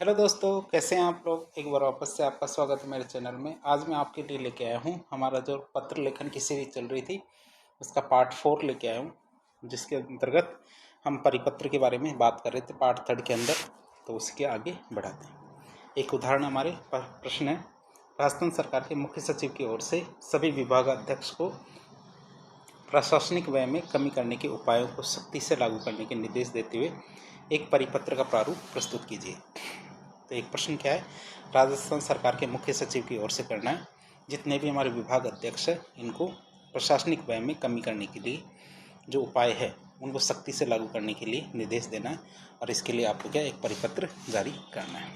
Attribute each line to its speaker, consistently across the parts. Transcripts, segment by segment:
Speaker 1: Hello दोस्तों, कैसे हैं आप लोग। एक बार वापस से आपका स्वागत है मेरे चैनल में। आज मैं आपके लिए लेके आया हूँ हमारा जो पत्र लेखन की सीरीज चल रही थी उसका पार्ट 4 लेके आया हूँ, जिसके अंतर्गत हम परिपत्र के बारे में बात कर रहे थे पार्ट 3 के अंदर। तो उसके आगे बढ़ाते हैं। एक उदाहरण हमारे प्रश्न है, राजस्थान सरकार के मुख्य सचिव की ओर से सभी विभागाध्यक्ष को प्रशासनिक व्यय में कमी करने के उपायों को सख्ती से लागू करने के निर्देश देते हुए एक परिपत्र का प्रारूप प्रस्तुत कीजिए। तो एक प्रश्न क्या है, राजस्थान सरकार के मुख्य सचिव की ओर से करना है जितने भी हमारे विभाग अध्यक्ष हैं इनको प्रशासनिक व्यय में कमी करने के लिए जो उपाय है उनको सख्ती से लागू करने के लिए निर्देश देना है, और इसके लिए आपको क्या एक परिपत्र जारी करना है।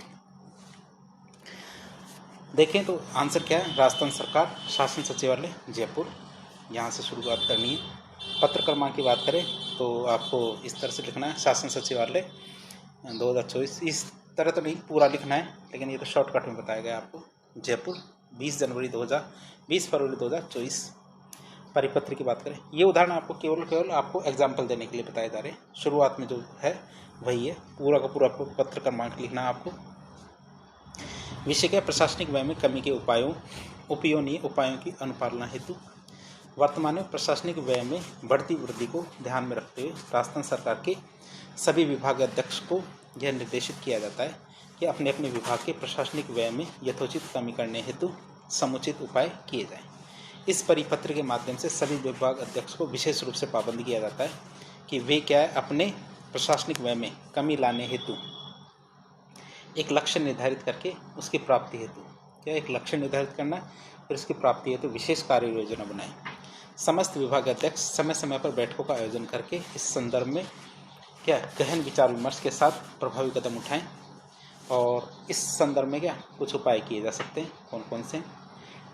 Speaker 1: देखें तो आंसर क्या है, राजस्थान सरकार शासन सचिवालय जयपुर, यहाँ से शुरुआत करनी है। पत्र क्रमांक की बात करें तो आपको इस तरह से लिखना है, शासन सचिवालय 2024। इस तरह तो नहीं पूरा लिखना है, लेकिन ये तो शॉर्टकट में बताया गया आपको। जयपुर 20 फरवरी 2024। परिपत्र की बात करें, ये उदाहरण आपको केवल आपको एग्जाम्पल देने के लिए बताए जा रहे हैं। शुरुआत में जो है वही है, पूरा का पूरा पत्र क्रमांक लिखना है आपको। विषय क्या, प्रशासनिक व्यय में कमी के उपयोगनीय उपायों की अनुपालना हेतु वर्तमान में प्रशासनिक व्यय में बढ़ती वृद्धि को ध्यान में रखते हुए राजस्थान सरकार के सभी विभागाध्यक्ष को यह निर्देशित किया जाता है कि अपने अपने विभाग के प्रशासनिक व्यय में यथोचित कमी करने हेतु समुचित उपाय किए जाएं। इस परिपत्र के माध्यम से सभी विभाग अध्यक्ष को विशेष रूप से पाबंद किया जाता है कि वे क्या है, अपने प्रशासनिक व्यय में कमी लाने हेतु एक लक्ष्य निर्धारित करके उसकी प्राप्ति हेतु क्या एक लक्ष्य निर्धारित करना, फिर उसकी प्राप्ति हेतु विशेष कार्य योजना बनाएं। समस्त विभाग अध्यक्ष समय समय पर बैठकों का आयोजन करके इस संदर्भ में क्या गहन विचार विमर्श के साथ प्रभावी कदम उठाएं, और इस संदर्भ में क्या कुछ उपाय किए जा सकते हैं। कौन कौन से,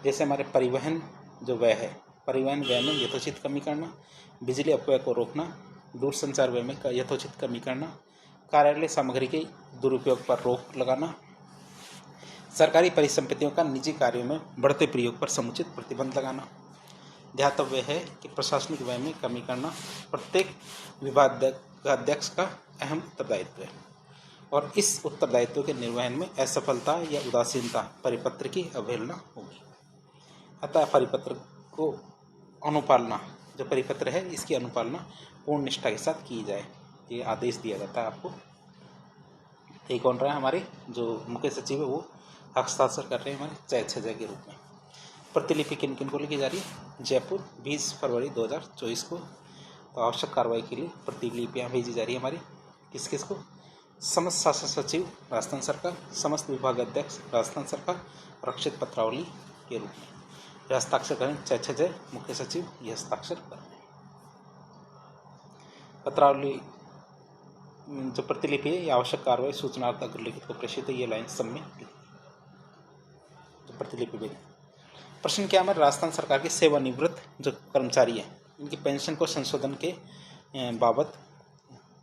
Speaker 1: जैसे हमारे परिवहन जो व्यय है, परिवहन व्यय में यथोचित कमी करना, बिजली अपव्यय को रोकना, दूरसंचार व्यय में यथोचित कमी करना, कार्यालय सामग्री के दुरुपयोग पर रोक लगाना, सरकारी परिसंपत्तियों का निजी कार्यों में बढ़ते प्रयोग पर समुचित प्रतिबंध लगाना। ध्यातव्य है कि प्रशासनिक व्यय में कमी करना प्रत्येक विभागाध्यक्ष का अहम उत्तरदायित्व है, और इस उत्तरदायित्व के निर्वहन में असफलता या उदासीनता परिपत्र की अवहेलना होगी। अतः परिपत्र को अनुपालना, जो परिपत्र है इसकी अनुपालना पूर्ण निष्ठा के साथ की जाए, ये आदेश दिया जाता है आपको। ये कौन रहा है, हमारे जो मुख्य सचिव है वो हस्ताक्षर कर रहे हैं हमारे चय के रूप में। प्रतिलिपि किन किन को लिखी जा रही है, जयपुर 20 फरवरी 2024 को। तो आवश्यक कार्रवाई के लिए प्रतिलिपियाँ भेजी जा रही है हमारी किस किस को, समस्त शासन सचिव राजस्थान सरकार, समस्त विभाग अध्यक्ष राजस्थान सरकार, रक्षित पत्रावली के रूप में। हस्ताक्षर करें चय मुख्य सचिव, ये हस्ताक्षर कर रहे हैं। पत्रावली जो प्रतिलिपि है, ये आवश्यक कार्रवाई सूचनार्थ अग्रलिखित को प्रेषित है, ये लाइन सब में जो प्रतिलिपि भेजी। प्रश्न क्या है, हमारे राजस्थान सरकार के सेवानिवृत्त जो कर्मचारी हैं इनकी पेंशन को संशोधन के बाबत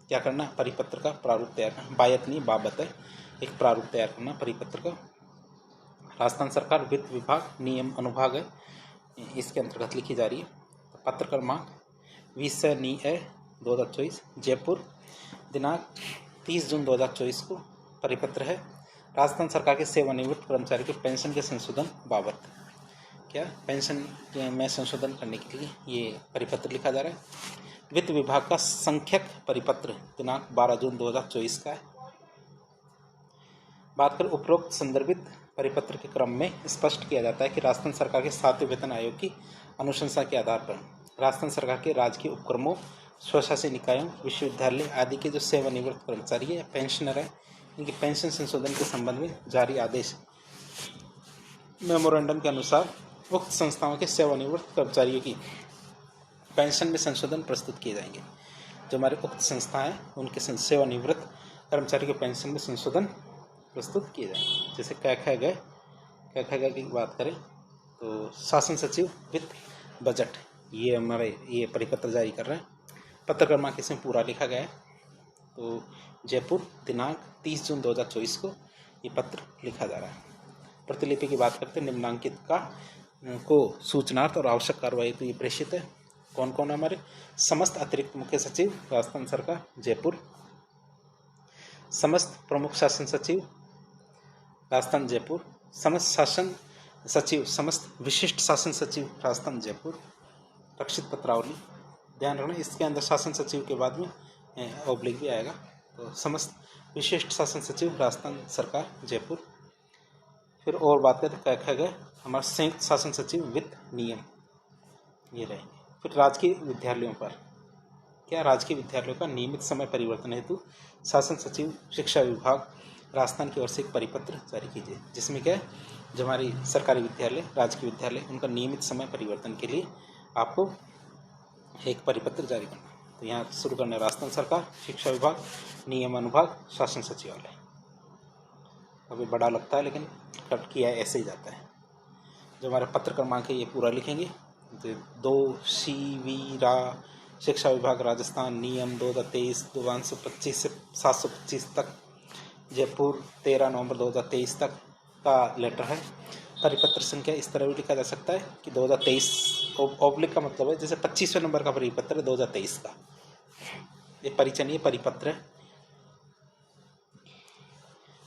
Speaker 1: क्या करना, परिपत्र का प्रारूप तैयार करना। बायत नहीं बाबत है, एक प्रारूप तैयार करना परिपत्र का। राजस्थान सरकार वित्त विभाग नियम अनुभाग है, इसके अंतर्गत लिखी जा रही है। पत्र क्रमांक 20/2024 जयपुर, दिनांक 30 जून 2024 को परिपत्र है। राजस्थान सरकार के सेवानिवृत्त कर्मचारी के पेंशन के संशोधन बाबत क्या पेंशन में संशोधन करने के लिए ये परिपत्र लिखा जा रहा है। वित्त विभाग का संख्यक परिपत्र दिनांक 12 जून 2024 का है। बात करें उपरोक्त संदर्भित परिपत्र के क्रम में स्पष्ट किया जाता है कि राजस्थान सरकार के 7वें वेतन आयोग की अनुशंसा के आधार पर राजस्थान सरकार के राजकीय उपक्रमों, स्वशासी निकायों, विश्वविद्यालय आदि के जो सेवानिवृत्त कर्मचारी है, पेंशनर है, इनकी पेंशन संशोधन के संबंध में जारी आदेश मेमोरेंडम के अनुसार उक्त संस्थाओं के सेवानिवृत्त कर्मचारियों की पेंशन में संशोधन प्रस्तुत किए जाएंगे। जो हमारे उक्त संस्था हैं उनके सेवानिवृत्त कर्मचारियों के पेंशन में संशोधन प्रस्तुत किए जाएंगे। जैसे क्या क्या की बात करें तो शासन सचिव वित्त बजट, ये हमारे ये परिपत्र जारी कर रहे हैं। पत्र क्रमांक इसमें पूरा लिखा गया है। तो जयपुर दिनांक 30 जून 2024 को ये पत्र लिखा जा रहा है। प्रतिलिपि की बात करते हैं, निम्नांकित को सूचनार्थ और आवश्यक कार्रवाई तो ये प्रेषित है। कौन कौन हमारे, समस्त अतिरिक्त मुख्य सचिव राजस्थान सरकार जयपुर, समस्त प्रमुख शासन सचिव राजस्थान जयपुर, समस्त शासन सचिव, समस्त विशिष्ट शासन सचिव राजस्थान जयपुर। रक्षित पत्रावली, ध्यान रखना इसके अंदर शासन सचिव के बाद में ऑब्लिक भी आएगा। तो समस्त विशिष्ट शासन सचिव राजस्थान सरकार जयपुर। फिर और बात करें तो क्या गए हमारा संयुक्त शासन सचिव वित्त नियम, ये रहेंगे। फिर राजकीय विद्यालयों पर क्या, राजकीय विद्यालयों का नियमित समय परिवर्तन हेतु शासन सचिव शिक्षा विभाग राजस्थान की ओर से एक परिपत्र जारी कीजिए, जिसमें क्या है जो हमारी सरकारी विद्यालय, राजकीय विद्यालय, उनका नियमित समय परिवर्तन के लिए आपको एक परिपत्र जारी करना। तो यहाँ शुरू करना राजस्थान सरकार, शिक्षा विभाग, नियम अनुभाग, शासन सचिवालय। अभी बड़ा लगता है लेकिन कट किया ऐसे ही जाता है। जो हमारा पत्र क्रमांक है ये पूरा लिखेंगे। 2 CV रा शिक्षा विभाग राजस्थान, नियम 2023 525 से 725 तक, जयपुर 13 नवंबर 2023 तक का लेटर है। परिपत्र संख्या इस तरह भी लिखा जा सकता है कि 2023 ऑब्लिक का मतलब है जैसे 25वें नंबर का परिपत्र है 2023 का, ये परिचनीय परिपत्र है।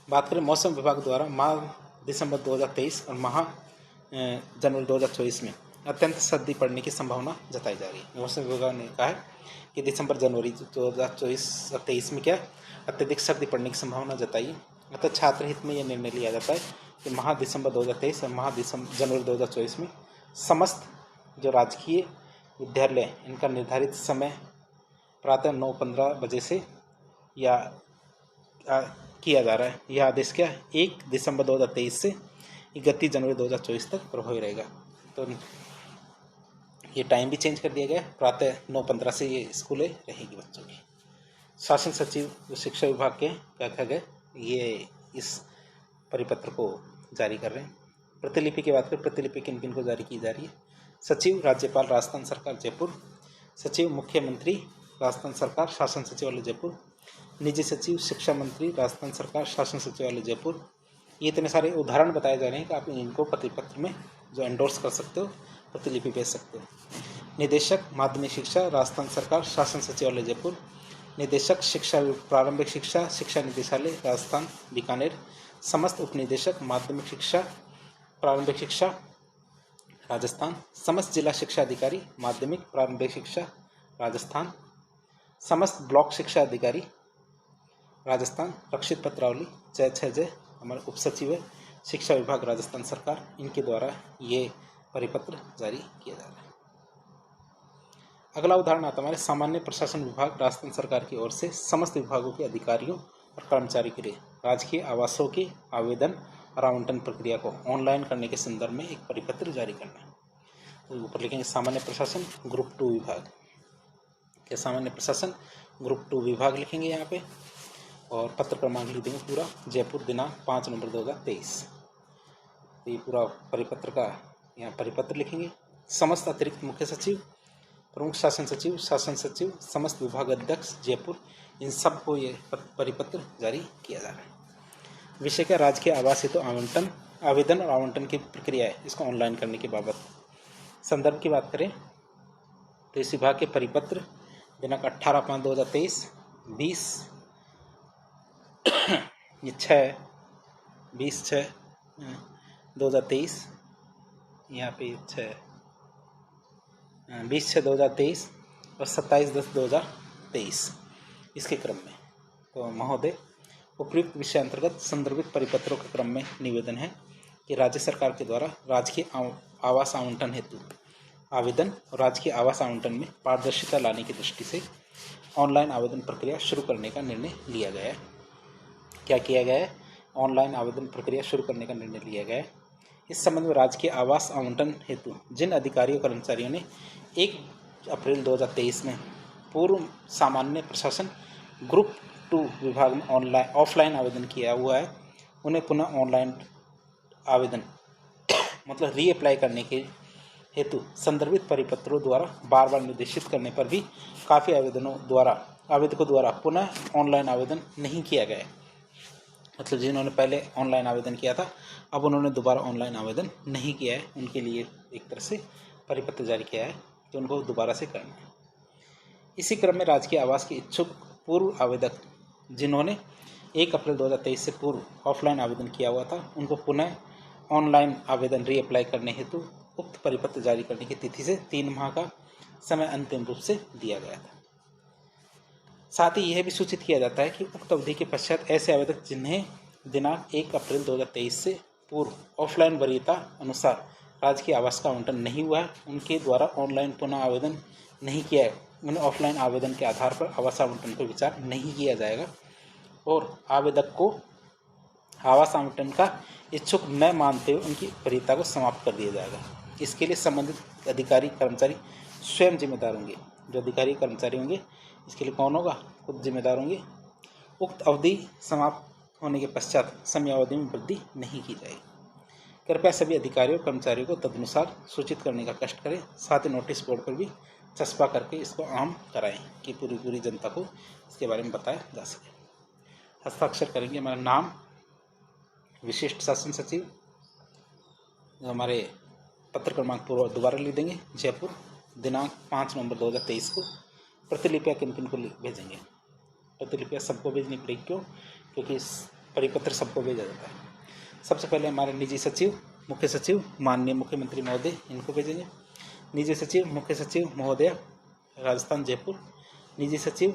Speaker 1: बात करें मौसम विभाग द्वारा माह दिसंबर 2023 और माह जनवरी 2024 में अत्यंत सर्दी पड़ने की संभावना जताई जा रही है। मौसम विभाग ने कहा है कि दिसंबर जनवरी 2024-23 में क्या अत्यधिक सर्दी पड़ने की संभावना जताई है। अतः छात्र हित में यह निर्णय लिया जाता है कि माह दिसंबर 2023 और माह जनवरी 2024 में समस्त जो राजकीय विद्यालय इनका निर्धारित समय प्रातः 9:15 बजे से या किया जा रहा है। यह आदेश क्या 1 दिसंबर 2023 से 31 जनवरी 2024 तक प्रभावी रहेगा। तो ये टाइम भी चेंज कर दिया गया, प्रातः 9:15 से ये स्कूलें रहेगी बच्चों की। शासन सचिव शिक्षा विभाग के क्या कहा गए ये इस परिपत्र को जारी कर रहे हैं। प्रतिलिपि की बात करें, प्रतिलिपि किन किन को जारी की जा रही है। सचिव राज्यपाल राजस्थान सरकार जयपुर, सचिव मुख्यमंत्री राजस्थान सरकार शासन सचिवालय जयपुर, निजी सचिव शिक्षा मंत्री राजस्थान सरकार शासन सचिवालय जयपुर। ये इतने सारे उदाहरण बताए जा रहे हैं कि आप इनको परिपत्र में जो एंडोर्स कर सकते हो, प्रतिलिपि भेज सकते हो। निदेशक माध्यमिक शिक्षा राजस्थान सरकार शासन सचिवालय जयपुर, निदेशक शिक्षा प्रारंभिक शिक्षा शिक्षा निदेशालय राजस्थान बीकानेर, समस्त उपनिदेशक माध्यमिक शिक्षा प्रारंभिक शिक्षा राजस्थान, समस्त जिला शिक्षा अधिकारी माध्यमिक प्रारंभिक शिक्षा राजस्थान, समस्त ब्लॉक शिक्षा अधिकारी राजस्थान। रक्षित पत्रावली जय हमारे उप सचिव है शिक्षा विभाग राजस्थान सरकार, इनके द्वारा ये परिपत्र जारी किया जा रहा है। अगला उदाहरण आता हमारे सामान्य प्रशासन विभाग राजस्थान सरकार की ओर से समस्त विभागों के अधिकारियों और कर्मचारी के लिए राजकीय आवासों के आवेदन और आवंटन प्रक्रिया को ऑनलाइन करने के संदर्भ में एक परिपत्र जारी करना है। तो ऊपर लिखेंगे सामान्य प्रशासन ग्रुप 2 विभाग, क्या सामान्य प्रशासन ग्रुप 2 विभाग लिखेंगे यहाँ पे, और पत्र क्रमांक लिख देंगे पूरा जयपुर दिनांक 5 नवंबर 2023। तो ये पूरा परिपत्र का यहाँ परिपत्र लिखेंगे। समस्त अतिरिक्त मुख्य सचिव, प्रमुख शासन सचिव, समस्त विभाग अध्यक्ष जयपुर, इन सब को ये परिपत्र जारी किया जा रहा है। विषय का राजकीय आवास हेतु आवंटन आवेदन और आवंटन की प्रक्रिया है, इसको ऑनलाइन करने के बाबत। संदर्भ की बात करें तो इस विभाग के परिपत्र दिनांक 18/5/2023 20/6/2023 यहाँ पे 20/6/2023 और 27/10/2023 इसके क्रम में। तो महोदय उपयुक्त विषय अंतर्गत संदर्भित परिपत्रों के क्रम में निवेदन है कि राज्य सरकार के द्वारा राजकीय आवास आवंटन हेतु आवेदन और राजकीय आवास आवंटन में पारदर्शिता लाने की दृष्टि से ऑनलाइन आवेदन प्रक्रिया शुरू करने का निर्णय लिया गया है। क्या किया गया है, ऑनलाइन आवेदन प्रक्रिया शुरू करने का निर्णय लिया गया है। इस संबंध में राजकीय आवास आवंटन हेतु जिन अधिकारियों कर्मचारियों ने 1 अप्रैल 2023 में पूर्व सामान्य प्रशासन ग्रुप 2 विभाग में ऑफलाइन आवेदन किया हुआ है, उन्हें पुनः ऑनलाइन आवेदन मतलब रीअप्लाई करने के हेतु संदर्भित परिपत्रों द्वारा बार बार निर्देशित करने पर भी काफ़ी आवेदकों द्वारा पुनः ऑनलाइन आवेदन नहीं किया गया है। मतलब जिन्होंने पहले ऑनलाइन आवेदन किया था अब उन्होंने दोबारा ऑनलाइन आवेदन नहीं किया है, उनके लिए एक तरह से परिपत्र जारी किया है तो उनको दोबारा से करना है। इसी क्रम में राजकीय आवास के इच्छुक पूर्व आवेदक जिन्होंने 1 अप्रैल 2023 से पूर्व ऑफलाइन आवेदन किया हुआ था, उनको पुनः ऑनलाइन आवेदन रीअप्लाई करने हेतु उक्त परिपत्र जारी करने की तिथि से 3 माह का समय अंतिम रूप से दिया गया था। साथ ही यह भी सूचित किया जाता है कि उक्त अवधि के पश्चात ऐसे आवेदक जिन्हें दिनांक 1 अप्रैल 2023 से पूर्व ऑफलाइन वरीयता अनुसार राजकीय आवास का आवंटन नहीं हुआ है, उनके द्वारा ऑनलाइन पुनः आवेदन नहीं किया है, उन्हें ऑफलाइन आवेदन के आधार पर आवास आवंटन पर विचार नहीं किया जाएगा और आवेदक को आवास आवंटन का इच्छुक न मानते हुए उनकी वरीयता को समाप्त कर दिया जाएगा। इसके लिए संबंधित अधिकारी कर्मचारी स्वयं जिम्मेदार होंगे। जो अधिकारी कर्मचारी होंगे इसके लिए कौन होगा? खुद जिम्मेदार होंगे। उक्त अवधि समाप्त होने के पश्चात समयावधि में वृद्धि नहीं की जाएगी। कृपया सभी अधिकारियों कर्मचारियों को तदनुसार सूचित करने का कष्ट करें। साथ ही नोटिस बोर्ड पर भी चस्पा करके इसको आम कराएं कि पूरी जनता को इसके बारे में बताया जा सके। हस्ताक्षर करेंगे हमारा नाम, विशिष्ट शासन सचिव, हमारे पत्र क्रमांक पूर्व दोबारा लिख देंगे, जयपुर, दिनांक 5 नवंबर 2023 को। प्रतिलिपियाँ किन किन को भेजेंगे? प्रतिलिपियाँ सबको भेजनी पड़ेगी। क्यों? क्योंकि इस परिपत्र सबको भेजा जाता है। सबसे पहले हमारे निजी सचिव, मुख्य सचिव, माननीय मुख्यमंत्री महोदय, इनको भेजेंगे। निजी सचिव, मुख्य सचिव महोदय, राजस्थान, जयपुर। निजी सचिव,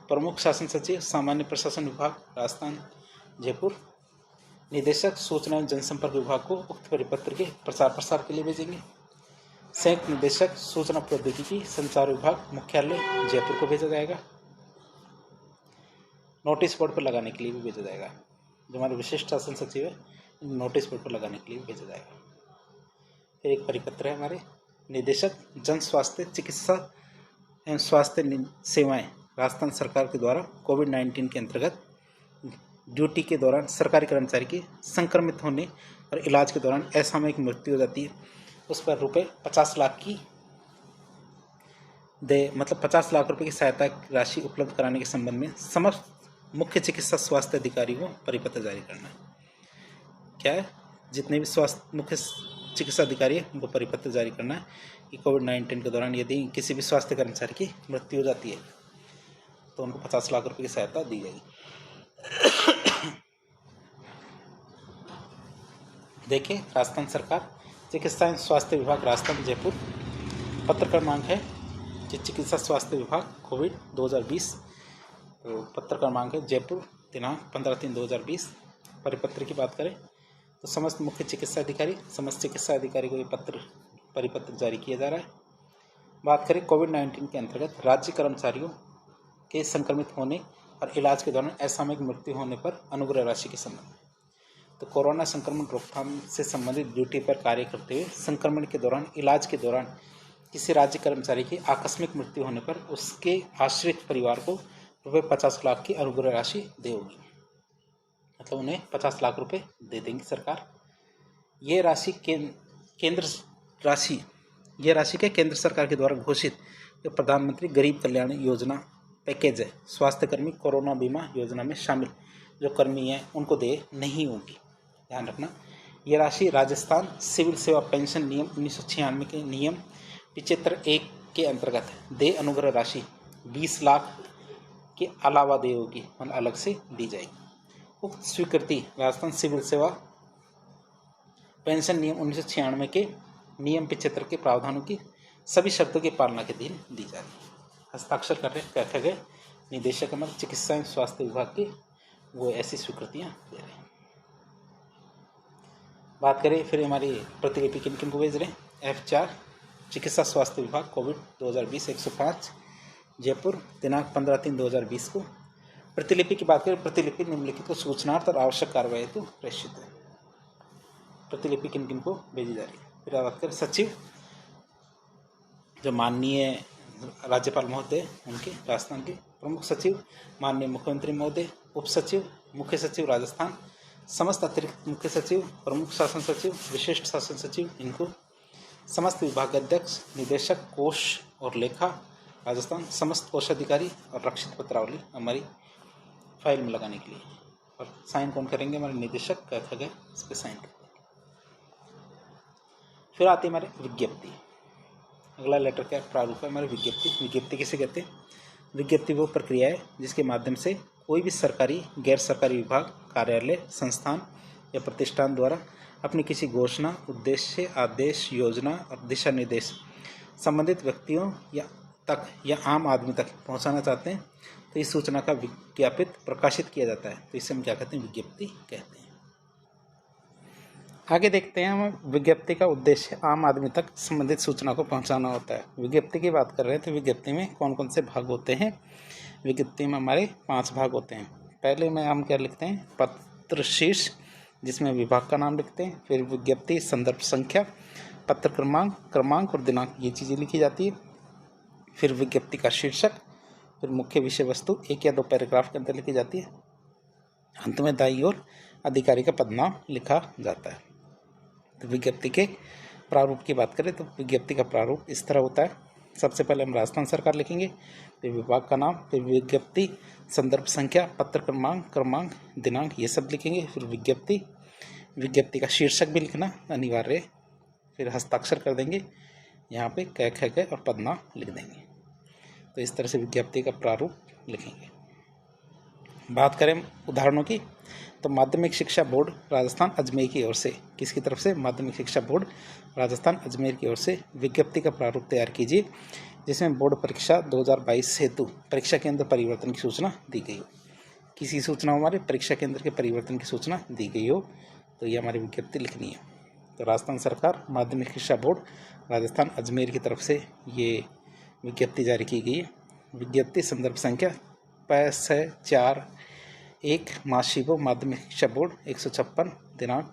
Speaker 1: प्रमुख शासन सचिव, सामान्य प्रशासन विभाग, राजस्थान, जयपुर। निदेशक सूचना एवं जनसंपर्क विभाग को उक्त परिपत्र के प्रचार प्रसार के लिए भेजेंगे। संयुक्त निदेशक सूचना प्रौद्योगिकी संचार विभाग, मुख्यालय, जयपुर को भेजा जाएगा। नोटिस बोर्ड पर लगाने के लिए भी भेजा जाएगा। जो हमारे विशिष्ट शासन सचिव है, नोटिस बोर्ड पर लगाने के लिए भी भेजा जाएगा। फिर एक परिपत्र है हमारे निदेशक जन स्वास्थ्य चिकित्सा एवं स्वास्थ्य सेवाएं, राजस्थान सरकार के द्वारा कोविड-19 के अंतर्गत ड्यूटी के दौरान सरकारी कर्मचारी के संक्रमित होने और इलाज के दौरान असामयिक मृत्यु हो जाती है, उस पर रुपये 50 लाख की 50 लाख रुपए की सहायता राशि उपलब्ध कराने के संबंध में समस्त मुख्य चिकित्सा स्वास्थ्य अधिकारी को परिपत्र जारी करना है। क्या है? जितने भी स्वास्थ्य मुख्य चिकित्सा अधिकारी है उनको परिपत्र जारी करना है कि कोविड-19 के दौरान यदि किसी भी स्वास्थ्य कर्मचारी की मृत्यु हो जाती है तो उनको 50 लाख रुपए की सहायता दी जाएगी। देखिए, राजस्थान सरकार चिकित्सा एवं स्वास्थ्य विभाग, राजस्थान, जयपुर। पत्र क्रमांक है चिकित्सा स्वास्थ्य विभाग कोविड 2020। तो पत्र क्रमांक है जयपुर, दिनांक 15/3/2020। परिपत्र की बात करें तो समस्त मुख्य चिकित्सा अधिकारी, समस्त चिकित्सा अधिकारी को ये परिपत्र जारी किया जा रहा है। बात करें कोविड-19 के अंतर्गत राज्य कर्मचारियों के संक्रमित होने और इलाज के दौरान असामयिक मृत्यु होने पर अनुग्रह राशि के संबंध में, तो कोरोना संक्रमण रोकथाम से संबंधित ड्यूटी पर कार्य करते हुए संक्रमण के दौरान, इलाज के दौरान किसी राज्य कर्मचारी की आकस्मिक मृत्यु होने पर उसके आश्रित परिवार को रुपये 50 लाख की अनुग्रह राशि देगी। मतलब उन्हें 50 लाख रुपए दे देंगी सरकार। ये राशि केंद्र सरकार के द्वारा घोषित जो प्रधानमंत्री गरीब कल्याण योजना पैकेज है, स्वास्थ्य कर्मी कोरोना बीमा योजना में शामिल जो कर्मी हैं उनको दे नहीं होगी। ध्यान रखना, ये राशि राजस्थान सिविल सेवा पेंशन नियम 1996 के नियम 75(1) के अंतर्गत दे अनुग्रह राशि 20 लाख के अलावा दे होगी, मतलब अलग से दी जाएगी। उक्त स्वीकृति राजस्थान सिविल सेवा पेंशन नियम 1996 के नियम 75 के प्रावधानों की सभी शर्तों की पालना के दिन दी जा रही है। हस्ताक्षर कर रहे गए निदेशक हमारे चिकित्सा एवं स्वास्थ्य विभाग के, वो ऐसी स्वीकृतियाँ दे रहे हैं। बात करें फिर हमारी प्रतिलिपि किन किन को भेज रहे हैं। F4 चिकित्सा स्वास्थ्य विभाग कोविड 2020 105 जयपुर, दिनांक 15/3/2020 को। प्रतिलिपि की बात करें, प्रतिलिपि निम्नलिखित को सूचनार्थ और आवश्यक कार्रवाई हेतु प्रेषित है। प्रतिलिपि किन किन को भेजी जा रही है। फिर बात करें सचिव, जो माननीय राज्यपाल महोदय उनके राजस्थान के, प्रमुख सचिव माननीय मुख्यमंत्री महोदय, उप सचिव, मुख्य सचिव राजस्थान, समस्त अतिरिक्त मुख्य सचिव, प्रमुख शासन सचिव, विशिष्ट शासन सचिव, इनको समस्त विभागाध्यक्ष, निदेशक कोष और लेखा राजस्थान, समस्त कोषाधिकारी और रक्षित पत्रावली हमारी फाइल में लगाने के लिए। और साइन कौन करेंगे? हमारे निदेशक कह गए इस पर साइन करेंगे। फिर आती है हमारी विज्ञप्ति। अगला लेटर क्या प्रारूप है? हमारी विज्ञप्ति। विज्ञप्ति किसे कहते हैं? विज्ञप्ति वो प्रक्रिया है जिसके माध्यम से कोई भी सरकारी, गैर सरकारी विभाग, कार्यालय, संस्थान या प्रतिष्ठान द्वारा अपनी किसी घोषणा, उद्देश्य, आदेश, योजना और दिशा निर्देश संबंधित व्यक्तियों या आम आदमी तक पहुंचाना चाहते हैं तो इस सूचना का विज्ञापित प्रकाशित किया जाता है। तो इसे हम क्या कहते हैं? विज्ञप्ति कहते हैं। आगे देखते हैं हम विज्ञप्ति का उद्देश्य आम आदमी तक संबंधित सूचना को पहुंचाना होता है। विज्ञप्ति की बात कर रहे हैं तो विज्ञप्ति में कौन कौन से भाग होते हैं? विज्ञप्ति में हमारे 5 भाग होते हैं। पहले में हम क्या लिखते हैं? पत्र शीर्ष, जिसमें विभाग का नाम लिखते हैं। फिर विज्ञप्ति संदर्भ संख्या, पत्र क्रमांक और दिनांक, ये चीज़ें लिखी जाती है। फिर विज्ञप्ति का शीर्षक, फिर मुख्य विषय वस्तु 1 या 2 पैराग्राफ के अंदर लिखी जाती है। अंत में दाईं ओर अधिकारी का पदनाम लिखा जाता है। तो विज्ञप्ति के प्रारूप की बात करें तो विज्ञप्ति का प्रारूप इस तरह होता है। सबसे पहले हम राजस्थान सरकार लिखेंगे, फिर विभाग का नाम, फिर विज्ञप्ति संदर्भ संख्या, पत्र क्रमांक, दिनांक, ये सब लिखेंगे। फिर विज्ञप्ति का शीर्षक भी लिखना अनिवार्य है। फिर हस्ताक्षर कर देंगे यहाँ पे क और पदनाम लिख देंगे। तो इस तरह से विज्ञप्ति का प्रारूप लिखेंगे। बात करें उदाहरणों की तो माध्यमिक शिक्षा बोर्ड राजस्थान अजमेर की ओर से, किसकी तरफ से? माध्यमिक शिक्षा बोर्ड राजस्थान अजमेर की ओर से विज्ञप्ति का प्रारूप तैयार कीजिए जिसमें बोर्ड परीक्षा 2022 हेतु परीक्षा केंद्र परिवर्तन की सूचना दी गई हो। किसी सूचना हमारे परीक्षा केंद्र के परिवर्तन की सूचना दी गई हो तो ये हमारी विज्ञप्ति लिखनी है। तो राजस्थान सरकार माध्यमिक शिक्षा बोर्ड राजस्थान अजमेर की तरफ से ये विज्ञप्ति जारी की गई है। विज्ञप्ति संदर्भ संख्या 5/4/1 मासिको माध्यमिक शिक्षा बोर्ड 156, दिनांक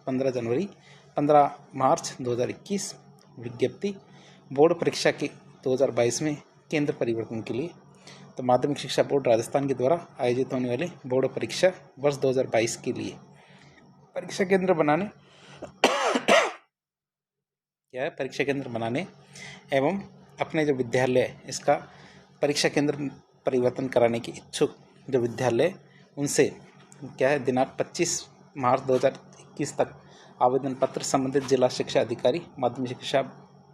Speaker 1: 15 मार्च 2021। विज्ञप्ति बोर्ड परीक्षा के 2022 में केंद्र परिवर्तन के लिए। तो माध्यमिक शिक्षा बोर्ड राजस्थान के द्वारा आयोजित होने वाली बोर्ड परीक्षा वर्ष 2022 के लिए परीक्षा केंद्र बनाने परीक्षा केंद्र बनाने एवं अपने जो विद्यालय है इसका परीक्षा केंद्र परिवर्तन कराने के इच्छुक जो विद्यालय उनसे दिनांक 25 मार्च 2021 तक आवेदन पत्र संबंधित जिला शिक्षा अधिकारी माध्यमिक शिक्षा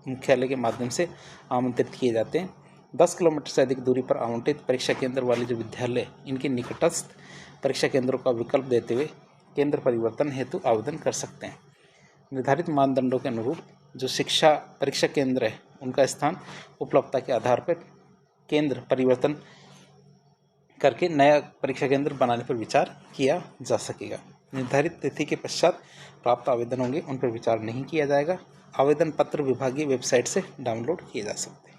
Speaker 1: मुख्यालय के माध्यम से आमंत्रित किए जाते हैं। 10 किलोमीटर से अधिक दूरी पर आवंटित परीक्षा केंद्र वाले जो विद्यालय इनके निकटस्थ परीक्षा केंद्रों का विकल्प देते हुए केंद्र परिवर्तन हेतु आवेदन कर सकते हैं। निर्धारित मानदंडों के अनुरूप जो शिक्षा परीक्षा केंद्र है उनका स्थान उपलब्धता के आधार पर केंद्र परिवर्तन करके नया परीक्षा केंद्र बनाने पर विचार किया जा सकेगा। निर्धारित तिथि के पश्चात प्राप्त आवेदन होंगे उन पर विचार नहीं किया जाएगा। आवेदन पत्र विभागीय वेबसाइट से डाउनलोड किए जा सकते हैं।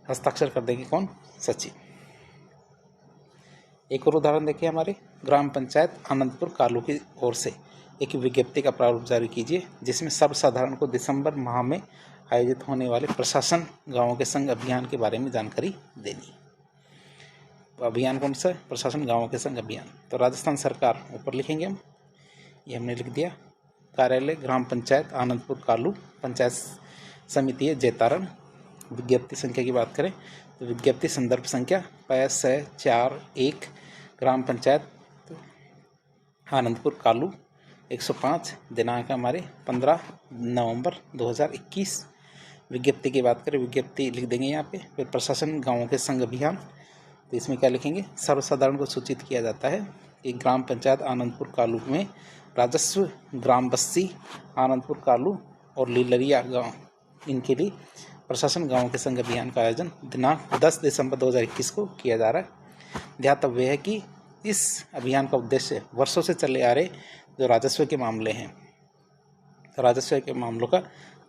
Speaker 1: हस्ताक्षर कर देंगे कौन? सचिव। एक और उदाहरण देखिए, हमारे ग्राम पंचायत आनंदपुर कालू की ओर से एक विज्ञप्ति का प्रारूप जारी कीजिए जिसमें सर्वसाधारण को दिसंबर माह में आयोजित होने वाले प्रशासन गांवों के संग अभियान के बारे में जानकारी देनी। तो अभियान कौन सा है? प्रशासन गांवों के संग अभियान। तो राजस्थान सरकार ऊपर लिखेंगे हम, ये हमने लिख दिया। कार्यालय ग्राम पंचायत आनंदपुर कालू, पंचायत समिति है जैतारण। विज्ञप्ति संख्या की बात करें तो विज्ञप्ति संदर्भ संख्या 5/4/1 ग्राम पंचायत आनंदपुर कालू 105, दिनांक हमारे 15 नवंबर 2021। विज्ञप्ति की बात करें, विज्ञप्ति लिख देंगे यहाँ पे। फिर प्रशासन गांवों के संग अभियान, तो इसमें क्या लिखेंगे? सर्वसाधारण को सूचित किया जाता है कि ग्राम पंचायत आनंदपुर कालू में राजस्व ग्राम बस्सी आनंदपुर कालू और लीलरिया गांव इनके लिए प्रशासन गांवों के संग अभियान का आयोजन दिनांक 10 दिसंबर 2021 को किया जा रहा है। ध्यातव्य है कि इस अभियान का उद्देश्य वर्षों से चले आ रहे जो राजस्व के मामले हैं, तो राजस्व के मामलों का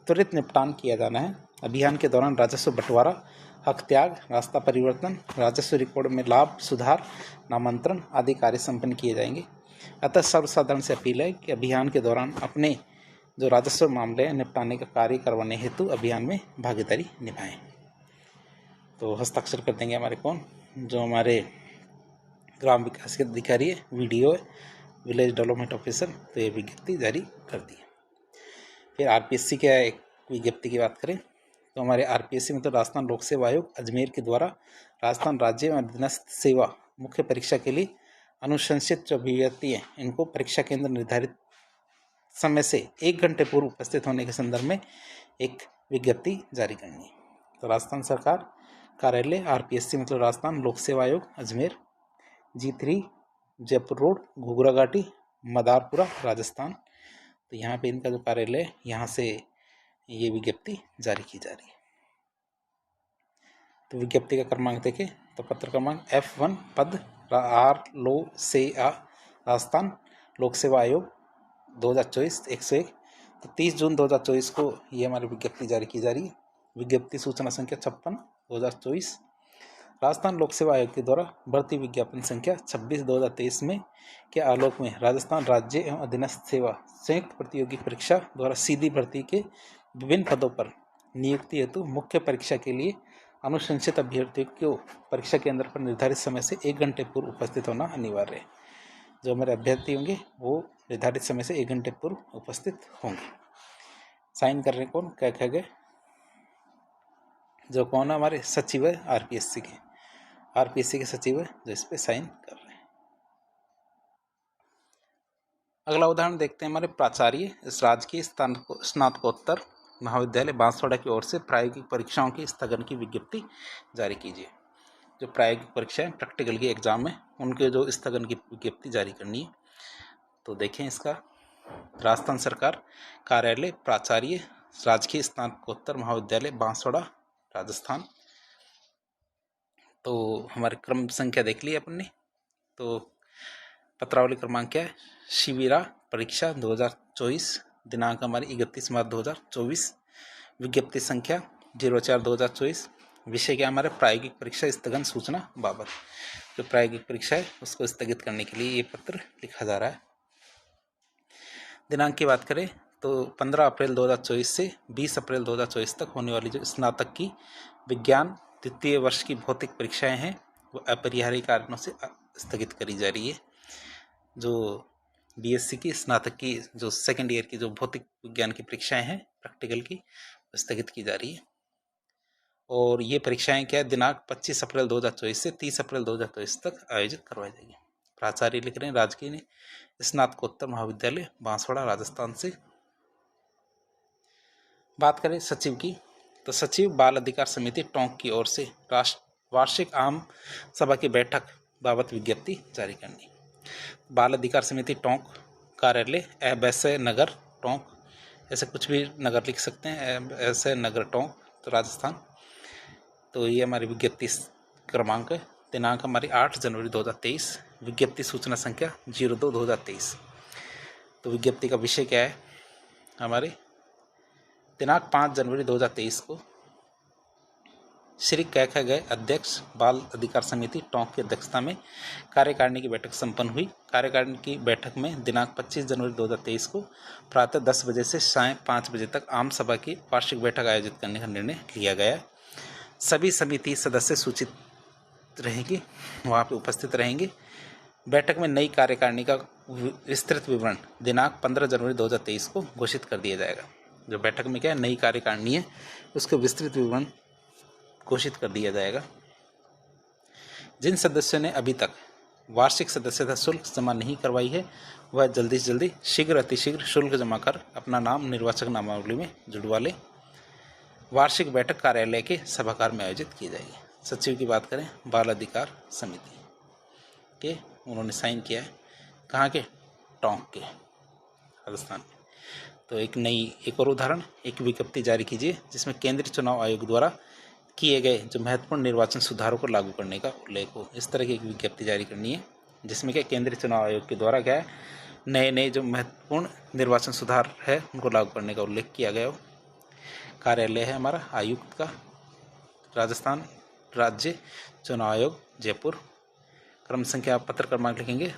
Speaker 1: त्वरित निपटान किया जाना है। अभियान के दौरान राजस्व बंटवारा, हक त्याग, रास्ता परिवर्तन, राजस्व रिकॉर्ड में लाभ सुधार, नामांतरण आदि कार्य संपन्न किए जाएंगे। अतः सर्वसाधारण से अपील है कि अभियान के दौरान अपने जो राजस्व मामले निपटाने का कार्य करवाने हेतु अभियान में भागीदारी निभाएं। तो हस्ताक्षर कर देंगे हमारे कौन? जो हमारे ग्राम विकास के अधिकारी है, वीडियो है, विलेज डेवलपमेंट ऑफिसर। तो ये विज्ञप्ति जारी कर दी है। फिर आरपीएससी के एक विज्ञप्ति की बात करें तो हमारे आरपीएससी में तो राजस्थान लोक सेवा आयोग अजमेर के द्वारा राजस्थान राज्य में अधीनस्थ सेवा मुख्य परीक्षा के लिए अनुशंसित जो अभ्यर्थी हैं इनको परीक्षा केंद्र निर्धारित समय से 1 घंटे पूर्व उपस्थित होने के संदर्भ में एक विज्ञप्ति जारी करनी है। तो राजस्थान सरकार कार्यालय RPSC मतलब राजस्थान लोक सेवा आयोग अजमेर, G3 जयपुर रोड घुघरा घाटी मदारपुरा राजस्थान। तो यहाँ पे इनका जो कार्यालय है, यहाँ से ये विज्ञप्ति जारी की जा रही है। तो विज्ञप्ति का क्रमांक देखें तो पत्र क्रमांक F1 पद राजस्थान लोक सेवा आयोग 2024-101। तो 30 जून 2024 को ये हमारी विज्ञप्ति जारी की जा रही है। विज्ञप्ति सूचना संख्या 56/2024 राजस्थान लोक सेवा आयोग के द्वारा भर्ती विज्ञापन संख्या 26/2023 में के आलोक में राजस्थान राज्य एवं अधीनस्थ सेवा संयुक्त प्रतियोगी परीक्षा द्वारा सीधी भर्ती के विभिन्न पदों पर नियुक्ति हेतु मुख्य परीक्षा के लिए अनुशंसित अभ्यर्थियों को परीक्षा केंद्र पर निर्धारित समय से 1 घंटे पूर्व उपस्थित होना अनिवार्य है। जो हमारे अभ्यर्थी होंगे वो निर्धारित समय से 1 घंटे पूर्व उपस्थित होंगे। साइन कर रहे हैं कौन, क्या कह गए, जो कौन है हमारे सचिव है RPSC के सचिव है, जो इस पे साइन कर रहे हैं। अगला उदाहरण देखते हैं। हमारे प्राचार्य इस राजकीय स्नातकोत्तर महाविद्यालय बांसवाड़ा की ओर से प्रायोगिक परीक्षाओं की स्थगन की विज्ञप्ति जारी कीजिए। जो प्रायोगिक परीक्षाएं प्रैक्टिकल की एग्जाम है उनके जो स्थगन की विज्ञप्ति जारी करनी है। तो देखें इसका, राजस्थान सरकार कार्यालय प्राचार्य राजकीय स्नातकोत्तर महाविद्यालय बांसवाड़ा राजस्थान। तो हमारे क्रम संख्या देख ली अपन ने। तो पत्रावली क्रमांक क्या है, शिविरा परीक्षा 2024, दिनांक हमारी 31 मार्च 2024, विज्ञप्ति संख्या 04/2024। विषय क्या हमारे प्रायोगिक परीक्षा स्थगन सूचना बाबत। जो प्रायोगिक परीक्षा है उसको स्थगित करने के लिए ये पत्र लिखा जा रहा है। दिनांक की बात करें तो 15 अप्रैल 2024 से 20 अप्रैल 2024 तक होने वाली जो स्नातक की विज्ञान द्वितीय वर्ष की भौतिक परीक्षाएं हैं वो अपरिहार्य कारणों से स्थगित करी जा रही है। जो BSc की स्नातक की जो सेकेंड ईयर की जो भौतिक विज्ञान की परीक्षाएं हैं प्रैक्टिकल की स्थगित की जा रही है। और ये परीक्षाएं क्या है, दिनांक 25 अप्रैल 2024 से 30 अप्रैल 2024 तक आयोजित करवाई जाएगी। प्राचार्य लिख रहे हैं राजकीय स्नातकोत्तर महाविद्यालय बांसवाड़ा राजस्थान से। बात करें सचिव की तो सचिव बाल अधिकार समिति टोंक की ओर से वार्षिक आम सभा की बैठक बाबत विज्ञप्ति जारी करनी। बाल अधिकार समिति टोंक कार्यालय ऐसे नगर टोंक, ऐसे कुछ भी नगर लिख सकते हैं, ऐसे नगर टोंक तो राजस्थान। तो ये हमारी विज्ञप्ति क्रमांक है। दिनांक हमारी 8 जनवरी 2023, विज्ञप्ति सूचना संख्या 02/2023। तो विज्ञप्ति का विषय क्या है हमारे, दिनांक 5 जनवरी 2023 को श्री कैखा गए अध्यक्ष बाल अधिकार समिति टोंक की अध्यक्षता में कार्यकारिणी की बैठक संपन्न हुई। कार्यकारिणी की बैठक में दिनांक 25 जनवरी 2023 को प्रातः 10 बजे से सायं 5 बजे तक आम सभा की वार्षिक बैठक आयोजित करने का निर्णय लिया गया। सभी समिति सदस्य सूचित रहेंगे, वहाँ पे उपस्थित रहेंगे। बैठक में नई कार्यकारिणी का विस्तृत विवरण दिनांक 15 जनवरी 2023 को घोषित कर दिया जाएगा। जो बैठक में क्या है, नई कार्यकारिणी है, उसका विस्तृत विवरण घोषित कर दिया जाएगा। जिन सदस्यों ने अभी तक वार्षिक सदस्यता शुल्क जमा नहीं करवाई है वह जल्दी से जल्दी शीघ्र अतिशीघ्र शुल्क जमा कर अपना नाम निर्वाचक नामावली में जुड़वा ले। वार्षिक बैठक कार्यालय के सभागार में आयोजित की जाएगी। सचिव की बात करें बाल अधिकार समिति के, उन्होंने साइन किया है कहाँ के, टोंक के राजस्थान। तो एक और उदाहरण, एक विज्ञप्ति जारी कीजिए जिसमें केंद्रीय चुनाव आयोग द्वारा किए गए जो महत्वपूर्ण निर्वाचन सुधारों को लागू करने का उल्लेख हो। इस तरह की एक विज्ञप्ति जारी करनी है जिसमें क्या केंद्रीय चुनाव आयोग के द्वारा क्या है, नए जो महत्वपूर्ण निर्वाचन सुधार है उनको लागू करने का उल्लेख किया गया हो। कार्यालय है हमारा आयुक्त का, राजस्थान राज्य चुनाव आयोग जयपुर। क्रम संख्या पत्र क्रमांक लिखेंगे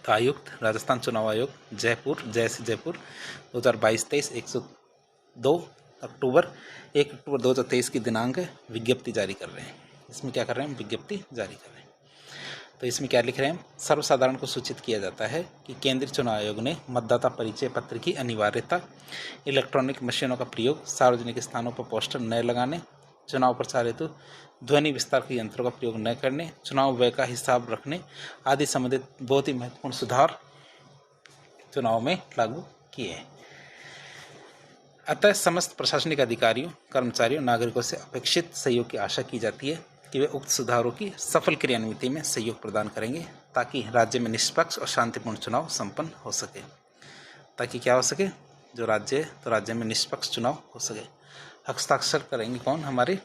Speaker 1: तो आयुक्त राजस्थान चुनाव आयोग जयपुर, जैसे जयपुर 2022-23 102 अक्टूबर 1 अक्टूबर 2023 की दिनांक विज्ञप्ति जारी कर रहे हैं। इसमें क्या कर रहे हैं, विज्ञप्ति जारी कर रहे हैं। तो इसमें क्या लिख रहे हैं, सर्वसाधारण को सूचित किया जाता है कि केंद्रीय चुनाव आयोग ने मतदाता परिचय पत्र की अनिवार्यता, इलेक्ट्रॉनिक मशीनों का प्रयोग, सार्वजनिक स्थानों पर पोस्टर न लगाने, चुनाव प्रचार हेतु ध्वनि विस्तार के यंत्रों का प्रयोग न करने, चुनाव व्यय का हिसाब रखने आदि संबंधित बहुत ही महत्वपूर्ण सुधार चुनाव में लागू किए हैं। अतः समस्त प्रशासनिक अधिकारियों, कर्मचारियों, नागरिकों से अपेक्षित सहयोग की आशा की जाती है कि वे उक्त सुधारों की सफल क्रियान्विति में सहयोग प्रदान करेंगे ताकि राज्य में निष्पक्ष और शांतिपूर्ण चुनाव संपन्न हो सके। ताकि क्या हो सके, जो राज्य है तो राज्य में निष्पक्ष चुनाव हो सके। हस्ताक्षर करेंगे कौन, हमारे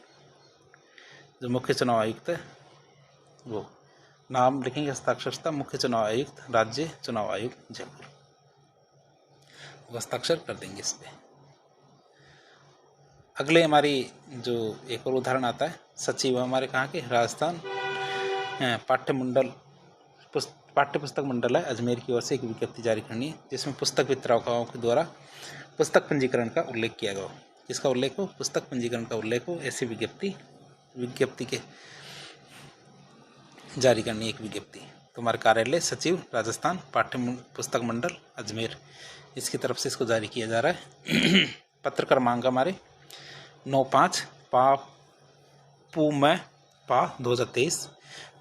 Speaker 1: जो मुख्य चुनाव आयुक्त है वो। नाम लिखेंगे हस्ताक्षरता मुख्य चुनाव आयुक्त, राज्य चुनाव आयुक्त जयपुर, हस्ताक्षर कर देंगे इस पे। अगले हमारी जो एक और उदाहरण आता है, सचिव हमारे कहाँ के, राजस्थान पाठ्य पुस्तक मंडल है अजमेर की ओर से एक विज्ञप्ति जारी करनी है जिसमें पुस्तक वितरकों के द्वारा पुस्तक पंजीकरण का उल्लेख किया गया। किसका उल्लेख हो, पुस्तक पंजीकरण का उल्लेख हो। ऐसी विज्ञप्ति के जारी करनी एक विज्ञप्ति। तुम्हारे कार्यालय सचिव राजस्थान पाठ्य पुस्तक मंडल अजमेर, इसकी तरफ से इसको जारी किया जा रहा है। पत्र क्रमांक हमारे 95 पू में 2023,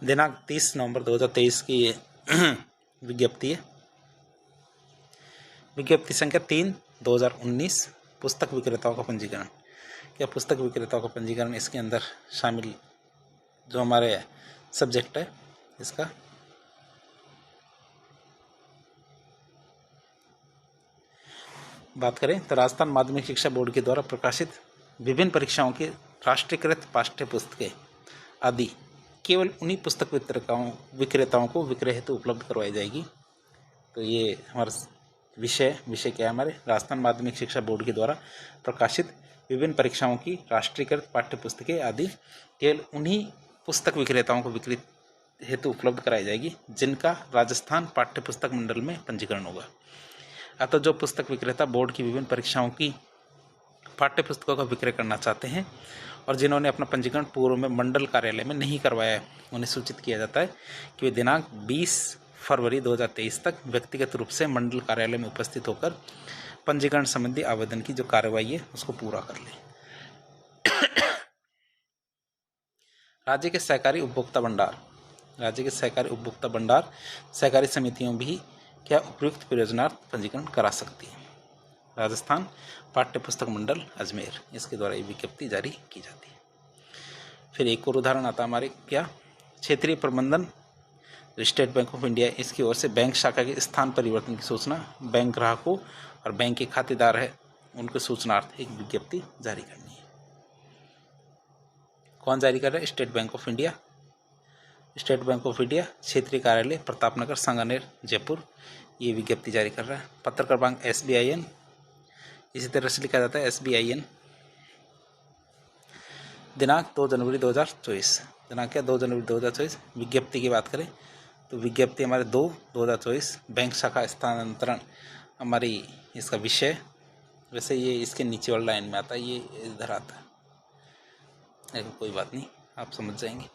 Speaker 1: दिनांक 30 नवंबर 2023 की ये विज्ञप्ति है। विज्ञप्ति संख्या 3 2019, पुस्तक विक्रेताओं का पंजीकरण। क्या पुस्तक विक्रेताओं का पंजीकरण, इसके अंदर शामिल जो हमारे सब्जेक्ट है इसका बात करें तो राजस्थान माध्यमिक शिक्षा बोर्ड के द्वारा प्रकाशित विभिन्न परीक्षाओं के राष्ट्रीयकृत पाठ्य पुस्तकें आदि केवल उन्हीं पुस्तक विक्रेताओं को विक्रय हेतु उपलब्ध करवाई जाएगी। तो ये हमारा विषय क्या है, हमारे राजस्थान माध्यमिक शिक्षा बोर्ड के द्वारा प्रकाशित विभिन्न परीक्षाओं की राष्ट्रीयकृत पाठ्य पुस्तकें आदि केवल उन्हीं पुस्तक विक्रेताओं को विक्रय हेतु उपलब्ध कराई जाएगी जिनका राजस्थान पाठ्य पुस्तक मंडल में पंजीकरण होगा। अतः जो पुस्तक विक्रेता बोर्ड की विभिन्न परीक्षाओं की पाठ्य पुस्तकों का विक्रय करना चाहते हैं और जिन्होंने अपना पंजीकरण पूर्व में मंडल कार्यालय में नहीं करवाया है, उन्हें सूचित किया जाता है कि वे दिनांक 20 फरवरी 2023 तक व्यक्तिगत रूप से मंडल कार्यालय में उपस्थित होकर पंजीकरण संबंधी आवेदन की जो कार्रवाई है उसको पूरा कर लें। राज्य के सहकारी उपभोक्ता भंडार सहकारी समितियों भी क्या उपयुक्त प्रयोजनार्थ पंजीकरण करा सकती है। राजस्थान पाठ्य पुस्तक मंडल अजमेर, इसके द्वारा ये विज्ञप्ति जारी की जाती है। फिर एक और उदाहरण आता है हमारे क्या, क्षेत्रीय प्रबंधन स्टेट बैंक ऑफ इंडिया, इसकी ओर से बैंक शाखा के स्थान परिवर्तन की सूचना बैंक ग्राहकों और बैंक के खातेदार है उनके सूचनार्थ एक विज्ञप्ति जारी करनी है। कौन जारी कर रहा है, state bank of India. State bank of India क्षेत्रीय कार्यालय प्रतापनगर सांगानेर जयपुर, ये विज्ञप्ति जारी कर रहा है। पत्र क्रमांक SBIN, इसी तरह से लिखा जाता है SBIN, दिनांक 2 जनवरी 2024, दिनांक क्या 2 जनवरी 2024। विज्ञप्ति की बात करें तो विज्ञप्ति हमारे 2/2024 बैंक शाखा स्थानांतरण हमारी इसका विषय, वैसे ये इसके नीचे वाली लाइन में आता है, ये इधर आता है, कोई बात नहीं आप समझ जाएंगे।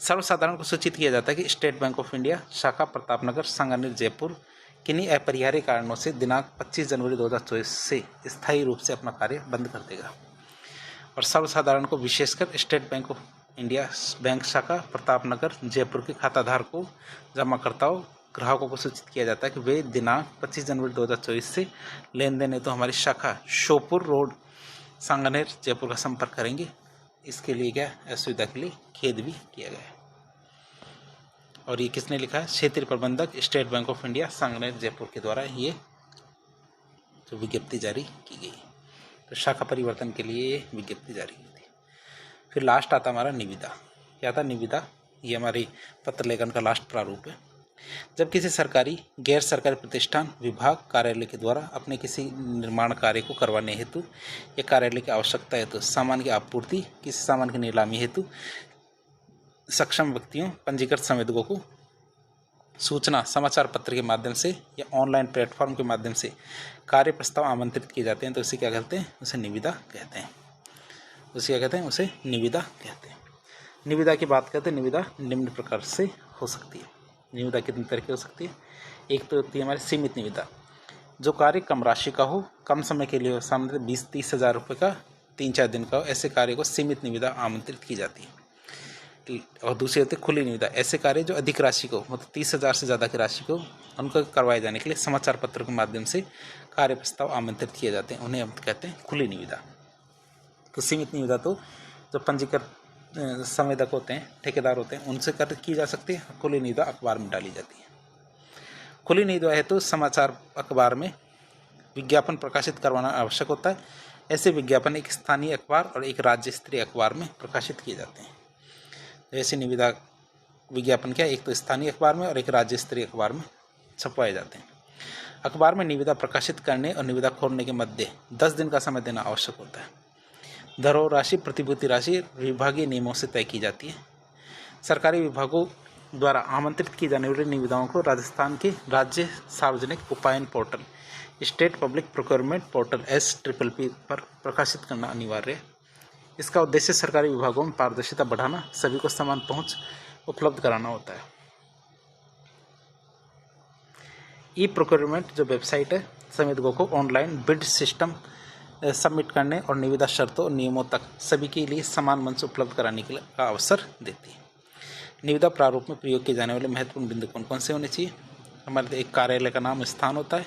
Speaker 1: सर्वसाधारण को सूचित किया जाता है कि स्टेट बैंक ऑफ इंडिया शाखा प्रतापनगर सांगानेर जयपुर किन्हीं अपरिहार्य कारणों से दिनांक 25 जनवरी 2024 से स्थायी रूप से अपना कार्य बंद कर देगा। और सर्वसाधारण को विशेषकर state bank of India bank शाखा प्रतापनगर जयपुर के खाताधारकों, जमाकर्ताओं, ग्राहकों को सूचित किया जाता है कि वे दिनांक 25 जनवरी 2024 से लेन देन हेतु हमारी शाखा शोपुर रोड सांगानेर जयपुर का संपर्क करेंगे। इसके लिए क्या असुविधा के लिए खेद भी किया गया है। और ये किसने लिखा है, क्षेत्रीय प्रबंधक state bank of India Sanganer Jaipur के द्वारा ये जो विज्ञप्ति जारी की गई। तो शाखा परिवर्तन के लिए ये विज्ञप्ति जारी की थी। फिर लास्ट आता हमारा निविदा। क्या था निविदा, ये हमारी पत्र लेखन का लास्ट प्रारूप है। जब किसी सरकारी, गैर सरकारी प्रतिष्ठान, विभाग, कार्यालय के द्वारा अपने किसी निर्माण कार्य को करवाने हेतु या कार्यालय की आवश्यकता हेतु सामान की आपूर्ति, किसी सामान की नीलामी हेतु सक्षम व्यक्तियों, पंजीकृत संवेदकों को सूचना समाचार पत्र के माध्यम से या ऑनलाइन प्लेटफॉर्म के माध्यम से कार्य प्रस्ताव आमंत्रित किए जाते हैं तो उसे क्या कहते हैं, उसे निविदा कहते हैं। उसे निविदा कहते हैं। निविदा की बात करते हैं। निविदा निम्न प्रकार से हो सकती है। निविदा कितने तरह की हो सकती है, एक तो होती है हमारी सीमित निविदा, जो कार्य कम राशि का हो, कम समय के लिए हो, सामान्य 20-30 हज़ार रुपये का 3-4 दिन का हो, ऐसे कार्य को सीमित निविदा आमंत्रित की जाती है। और दूसरी होती है खुली निविदा। ऐसे कार्य जो अधिक राशि को मतलब 30,000 से ज़्यादा की राशि को उनको करवाए जाने के लिए समाचार पत्र के माध्यम से कार्य प्रस्ताव आमंत्रित किए जाते हैं, उन्हें हम कहते हैं खुली निविदा। तो सीमित निविदा तो जो पंजीकृत संवेदक होते हैं, ठेकेदार होते हैं, उनसे की जा सकती है। खुली निविदा अखबार में डाली जाती है। खुली निविदा है तो समाचार अखबार में विज्ञापन प्रकाशित करवाना आवश्यक होता है। ऐसे विज्ञापन एक स्थानीय अखबार और एक राज्य स्तरीय अखबार में प्रकाशित किए जाते हैं। ऐसे निविदा विज्ञापन क्या, एक तो स्थानीय अखबार में और एक राज्य स्तरीय अखबार में छपवाए जाते हैं। अखबार में निविदा प्रकाशित करने और निविदा खोलने के मध्य 10 दिन का समय देना आवश्यक होता है। धरोहर राशि, प्रतिभूति राशि विभागीय नियमों से तय की जाती है। सरकारी विभागों द्वारा आमंत्रित की जाने वाली निविदाओं को राजस्थान के राज्य सार्वजनिक उपायन portal, state public procurement portal SPPP पर प्रकाशित करना अनिवार्य है। इसका उद्देश्य सरकारी विभागों में पारदर्शिता बढ़ाना, सभी को समान पहुंच उपलब्ध कराना होता है। प्रोक्योरमेंट जो वेबसाइट है, संवेदकों को ऑनलाइन बिड सिस्टम सबमिट करने और निविदा शर्तों और नियमों तक सभी के लिए समान मंच उपलब्ध कराने का अवसर देती है। निविदा प्रारूप में प्रयोग किए जाने वाले महत्वपूर्ण बिंदु कौन कौन से होने चाहिए? हमारे एक कार्यालय का नाम, स्थान होता है,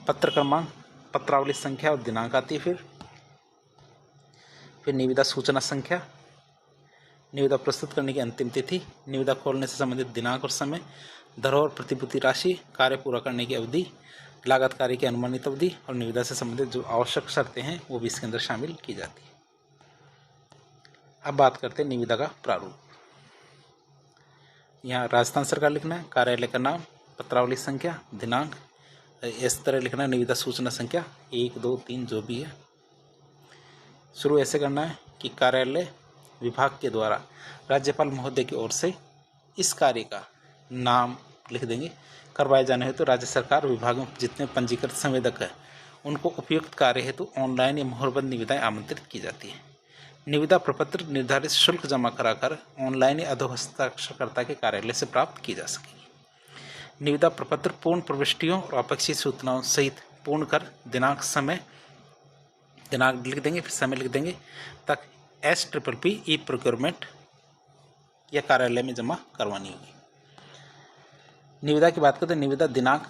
Speaker 1: पत्र क्रमांक, पत्रावली संख्या और दिनांक आती है, फिर निविदा सूचना संख्या, निविदा प्रस्तुत करने की अंतिम तिथि, निविदा खोलने से संबंधित दिनांक और समय, धरोहर प्रतिभूति राशि, कार्य पूरा करने की अवधि, लागत कार्य की अनुमानित अवधि और निविदा से संबंधित जो आवश्यक शर्तें हैं वो भी इसके अंदर शामिल की जाती है। अब बात करते हैं निविदा का प्रारूप। यहाँ राजस्थान सरकार लिखना है, कार्यालय का नाम, पत्रावली संख्या, दिनांक, इस तरह लिखना है, निविदा सूचना संख्या 1, 2, 3 जो भी है। शुरू ऐसे करना है कि कार्यालय विभाग के द्वारा राज्यपाल महोदय की ओर से इस कार्य का नाम लिख देंगे। करवाए जाने हेतु राज्य सरकार विभाग में जितने पंजीकृत संवेदक हैं उनको उपयुक्त कार्य हेतु ऑनलाइन या मोहरबंद निविदाएं आमंत्रित की जाती है। निविदा प्रपत्र निर्धारित शुल्क जमा कराकर ऑनलाइन या अधोहस्ताक्षरकर्ता के कार्यालय से प्राप्त की जा सकेगी। निविदा प्रपत्र पूर्ण प्रविष्टियों और अपेक्षित सूचनाओं सहित पूर्ण कर दिनांक, समय, दिनांक लिख देंगे, फिर समय लिख देंगे, तक SPPP प्रोक्योरमेंट या कार्यालय में जमा करवानी होगी। निविदा की बात करते हैं। निविदा दिनांक,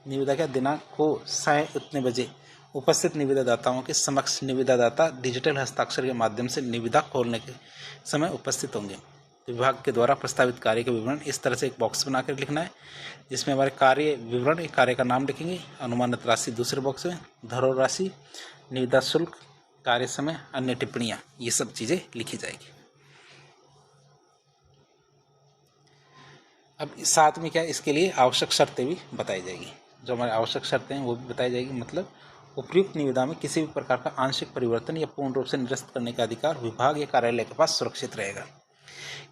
Speaker 1: निविदा क्या, दिनांक को 1:30 बजे उपस्थित निविदादाताओं के समक्ष निविदादाता डिजिटल हस्ताक्षर के माध्यम से निविदा खोलने के समय उपस्थित होंगे। विभाग के द्वारा प्रस्तावित कार्य के विवरण इस तरह से एक बॉक्स बनाकर लिखना है, जिसमें हमारे कार्य विवरण, कार्य का नाम लिखेंगे, अनुमानित राशि दूसरे बॉक्स में, धरोहर राशि, निविदा शुल्क, कार्य समय, अन्य टिप्पणियाँ, ये सब चीज़ें लिखी जाएगी। अब साथ में क्या, इसके लिए आवश्यक शर्तें भी बताई जाएगी। जो हमारे आवश्यक शर्तें हैं वो भी बताई जाएगी। मतलब उपयुक्त निविदा में किसी भी प्रकार का आंशिक परिवर्तन या पूर्ण रूप से निरस्त करने का अधिकार विभाग या कार्यालय के पास सुरक्षित रहेगा।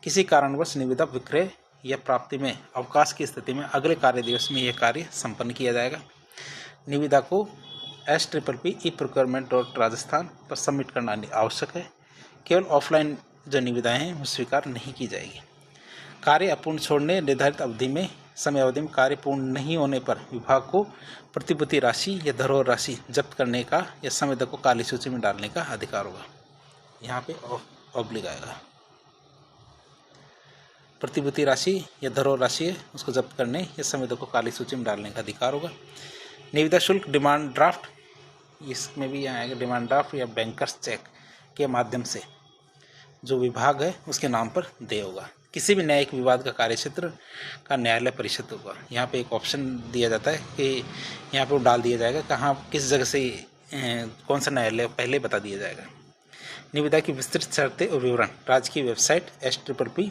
Speaker 1: किसी कारणवश निविदा विक्रय या प्राप्ति में अवकाश की स्थिति में अगले कार्य दिवस में यह कार्य संपन्न किया जाएगा। निविदा को SPPP procurement.rajasthan पर सबमिट करना आवश्यक है। केवल ऑफलाइन जो निविदाएं हैं वो स्वीकार नहीं की जाएगी। कार्य अपूर्ण छोड़ने, निर्धारित अवधि में, समय अवधि में कार्य पूर्ण नहीं होने पर विभाग को प्रतिभूति राशि या धरोहर राशि जब्त करने का या संवेदक को काली सूची में डालने का अधिकार होगा। यहाँ पे ऑब्लिग आएगा। प्रतिभूति राशि या धरोहर राशि है उसको जब्त करने या संवेदक को काली सूची में डालने का अधिकार होगा। निविदा शुल्क डिमांड ड्राफ्ट, इसमें भी यहाँ आएगा डिमांड ड्राफ्ट या बैंकर्स चेक के माध्यम से जो विभाग है उसके नाम पर देय होगा। किसी भी न्यायिक विवाद का कार्यक्षेत्र का न्यायालय परिषद होगा। यहाँ पे एक ऑप्शन दिया जाता है कि यहाँ पे वो डाल दिया जाएगा कहाँ, किस जगह से कौन सा न्यायालय, पहले बता दिया जाएगा। निविदा की विस्तृत शर्तें और विवरण राज्य की वेबसाइट SPPP